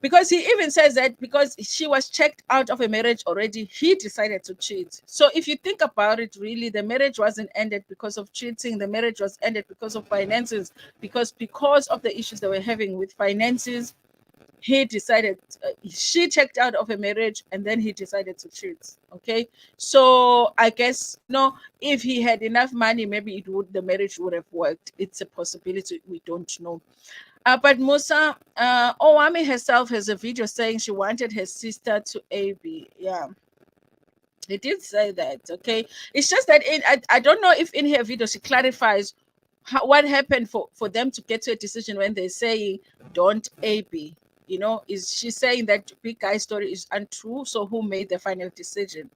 Because he even says that because she was checked out of a marriage already, he decided to cheat. So if you think about it, really, the marriage wasn't ended because of cheating. The marriage was ended because of finances, because of the issues they were having with finances. He decided, she checked out of a marriage and then he decided to cheat. Okay. So I guess, if he had enough money, maybe the marriage would have worked. It's a possibility. We don't know. But Musa, Owami herself has a video saying she wanted her sister to AB. Yeah, they did say that. Okay, it's just that I don't know if in her video she clarifies what happened for them to get to a decision when they're saying don't AB. Is she saying that Big Guy's story is untrue? So who made the final decision?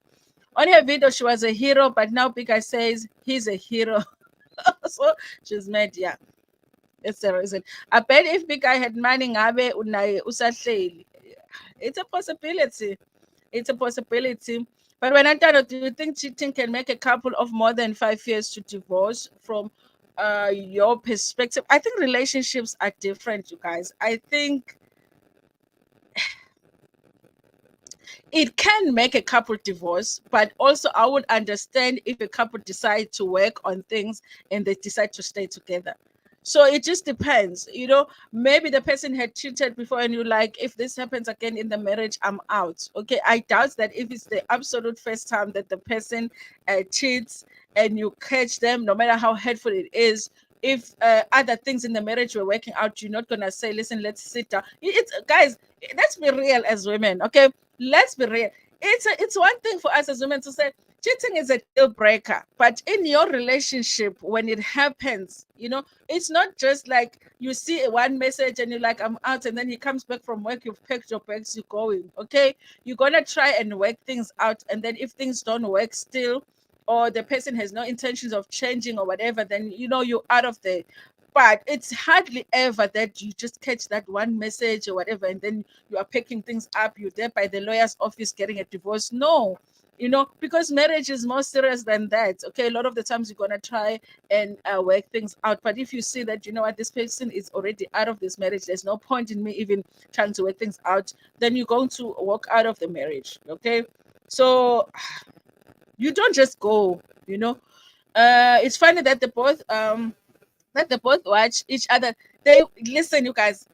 On her video, she was a hero, but now Big Guy says he's a hero. So she's mad, yeah. That's the reason. I bet if Big Guy had money, ngabe unaye usahleli. It's a possibility. It's a possibility. But when I thought, do you think cheating can make a couple of more than 5 years to divorce from your perspective? I think relationships are different, you guys. I think it can make a couple divorce, but also I would understand if a couple decide to work on things and they decide to stay together. So it just depends, maybe the person had cheated before and you like, if this happens again in the marriage, I'm out. Okay, I doubt that if it's the absolute first time that the person cheats and you catch them, no matter how hurtful it is, if other things in the marriage were working out, you're not gonna say, listen, let's sit down. It's guys, let's be real as women, okay? Let's be real. It's one thing for us as women to say cheating is a deal breaker, but in your relationship, when it happens, it's not just like you see one message and you're like, I'm out, and then he comes back from work, you've packed your bags, you're going. Okay, you're gonna try and work things out, and then if things don't work still, or the person has no intentions of changing or whatever, then you're out of there. But it's hardly ever that you just catch that one message or whatever, and then you are picking things up, you're there by the lawyer's office getting a divorce. No, because marriage is more serious than that. Okay, a lot of the times you're gonna try and work things out. But if you see that what, this person is already out of this marriage, there's no point in me even trying to work things out, then you're going to walk out of the marriage. Okay, so you don't just go. It's funny that they both watch each other. They listen, you guys.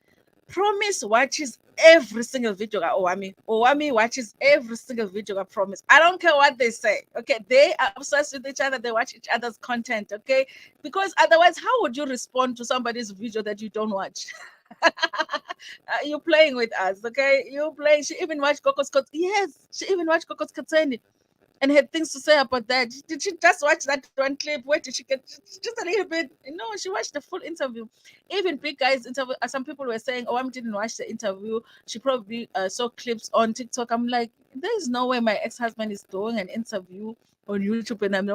Promise watches every single video of Owami. Owami watches every single video of Promise. I don't care what they say. Okay, they are obsessed with each other. They watch each other's content. Okay, because otherwise, how would you respond to somebody's video that you don't watch? You're playing with us. Okay, you're playing. She even watched Coco's Cut. Yes, she even watched Coco's Kateni and had things to say about that. Did she just watch that one clip? Where did she get just a little bit? No, she watched the full interview. Even Big Guy's interview. Some people were saying, "Oh, I didn't watch the interview. She probably saw clips on TikTok." I'm like, there is no way my ex-husband is doing an interview on YouTube and I'm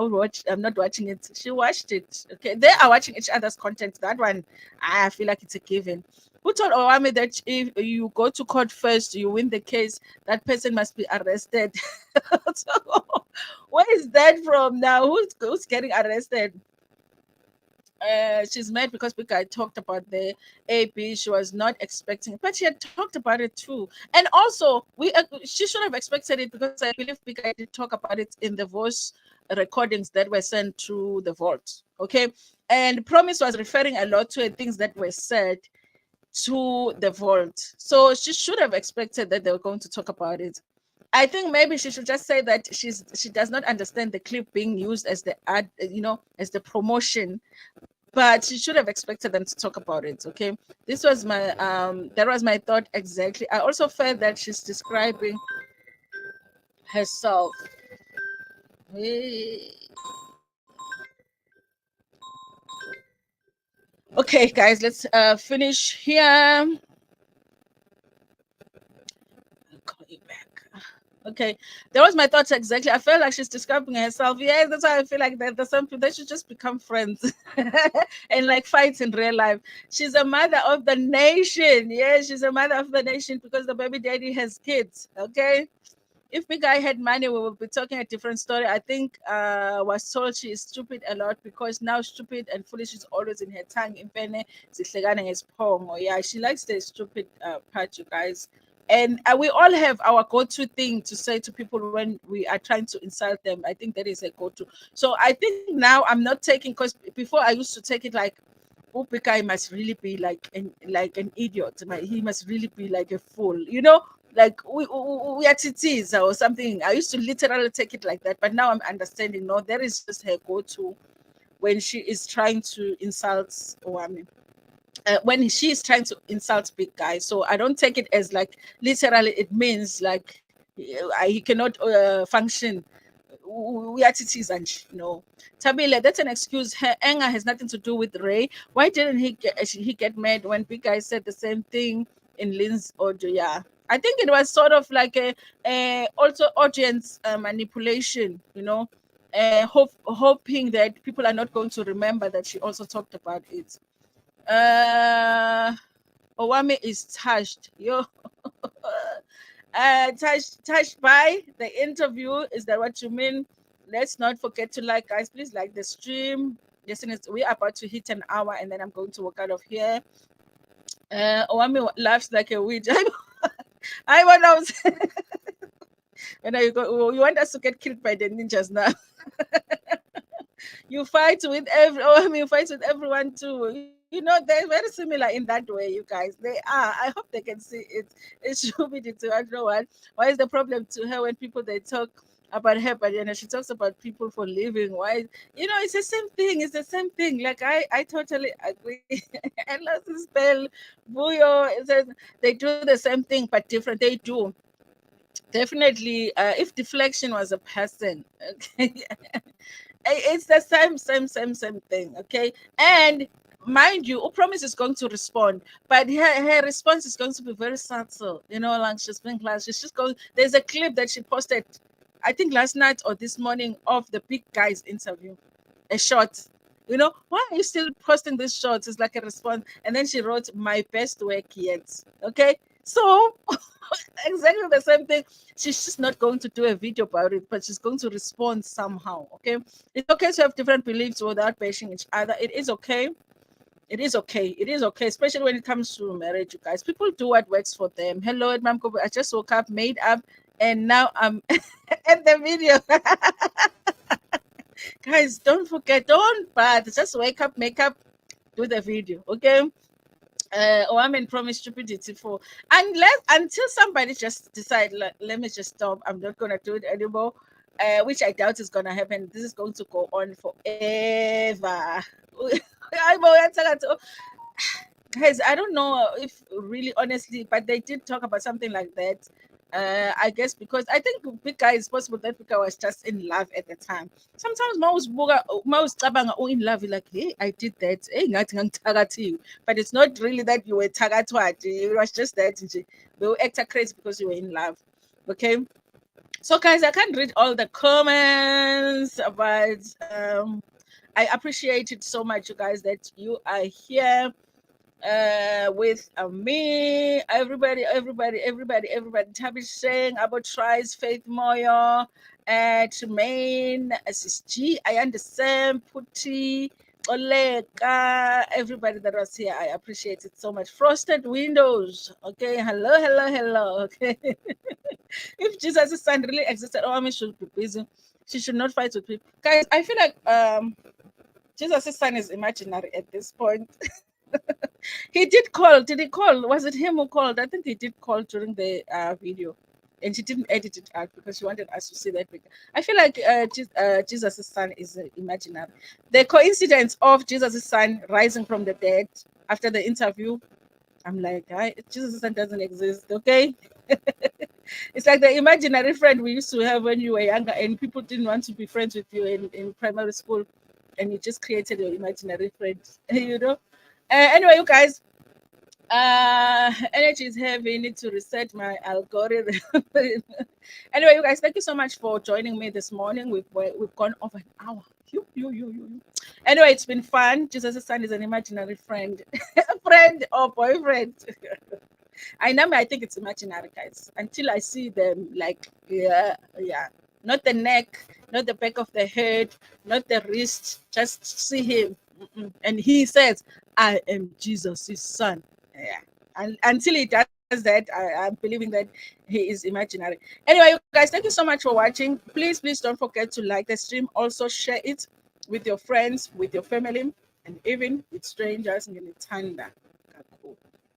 not watching it. She watched it. Okay, they are watching each other's content. That one, I feel like it's a given. Who told Owami that if you go to court first, you win the case, that person must be arrested? So, where is that from now? Who's getting arrested? She's mad because Big Guy talked about the AB. She was not expecting it, but she had talked about it too. And also, she should have expected it because I believe Big Guy did talk about it in the voice recordings that were sent to the vault. Okay, and Promise was referring a lot to things that were said to the vault, so she should have expected that they were going to talk about it. I think maybe she should just say that she does not understand the clip being used as the ad, as the promotion, but she should have expected them to talk about it. Okay, this was my that was my thought exactly. I also felt that she's describing herself. Okay, guys, let's finish here. Call you back. Okay, that was my thoughts exactly. I felt like she's describing herself. Yeah, that's why I feel like that there's some people they should just become friends and like fight in real life. She's a mother of the nation. Yeah, she's a mother of the nation because the baby daddy has kids. Okay. If Big Guy had money, we would be talking a different story. I think was told she is stupid a lot because now stupid and foolish is always in her tongue. In Pene, zihlekana ngesphongo. Yeah, she likes the stupid part, you guys. And we all have our go-to thing to say to people when we are trying to insult them. I think that is a go-to. So I think now I'm not taking, because before I used to take it like, oh, Big Guy must really be like an idiot. He must really be like a fool. Like we are titties or something. I used to literally take it like that, but now I'm understanding. No, that is just her go-to when she is trying to insult Owami. When she is trying to insult Big Guy, so I don't take it as like literally. It means like he cannot function. We are titties, and Tabile, that's an excuse. Her anger has nothing to do with Ray. Why didn't he get mad when Big Guy said the same thing in Lynn's audio? Yeah. I think it was sort of like a also audience manipulation, hoping that people are not going to remember that she also talked about it. Owami is touched. Touched by the interview. Is that what you mean? Let's not forget to like, guys. Please like the stream. Listen, we're about to hit an hour, and then I'm going to walk out of here. Owami laughs like a witch. I want to. And you want us to get killed by the ninjas now? You fight with you fight with everyone too. They're very similar in that way, you guys. They are. I hope they can see it. It should be the two. I don't know what. Why is the problem to her when people they talk about her, but she talks about people for living? Why? It's the same thing. It's the same thing. Like I totally agree. And let's spell Buyo. It says they do the same thing but different. They do. Definitely, if deflection was a person, okay, it's the same thing, okay? And mind you, Promise is going to respond, but her response is going to be very subtle, like she's being class. She's just going. There's a clip that she posted, I think last night or this morning, of the big guy's interview, a short. Why are you still posting this short? It's like a response, and then she wrote, "My best work yet." Okay, so exactly the same thing. She's just not going to do a video about it, but she's going to respond somehow. Okay, it's okay to have different beliefs without bashing each other. It is okay. It is okay. It is okay, especially when it comes to marriage, you guys. People do what works for them. Hello, Edmam Kobe. I just woke up, made up, and now I'm at the video. Guys, don't forget, don't bath. Just wake up, make up, do the video, okay? Owami and Promise stupidity for until somebody just decide, like, let me just stop. I'm not gonna do it anymore. Which I doubt is gonna happen. This is going to go on forever. Guys, I don't know if really honestly, but they did talk about something like that. I guess because I think big guy is possible that big guy was just in love at the time. Sometimes Maus in love, you're like, hey, I did that. Hey, but it's not really that you were tagatwat. It was just that they were acting crazy because you were in love. Okay. So guys, I can't read all the comments, but I appreciate it so much, you guys, that you are here with me. Everybody. Tabi saying about tries Faith Moyo, Tremaine, SSG. I understand. Putti, Oleka, everybody that was here. I appreciate it so much. Frosted Windows. Okay. Hello. Okay. If Jesus' son really existed, Owami should be busy. She should not fight with people. Guys, I feel like Jesus' son is imaginary at this point. He did call. Did he call? Was it him who called? I think he did call during the video, and she didn't edit it out because she wanted us to see that video. I feel like Jesus' son is imaginary. The coincidence of Jesus' son rising from the dead after the interview, I'm like, Jesus' son doesn't exist. Okay. It's like the imaginary friend we used to have when you were younger and people didn't want to be friends with you in primary school, and you just created your imaginary friend. Anyway, you guys, energy is heavy. Need to reset my algorithm. Anyway, you guys, thank you so much for joining me this morning. We've gone over an hour. Anyway, it's been fun. Jesus' son is an imaginary friend, friend or boyfriend. I think it's imaginary, guys. Until I see them, like, yeah, not the neck, not the back of the head, not the wrist. Just see him, and he says, "I am Jesus' son." Yeah, and until he does that, I'm believing that he is imaginary. Anyway, you guys, thank you so much for watching. Please don't forget to like the stream. Also, share it with your friends, with your family, and even with strangers in the Tanda.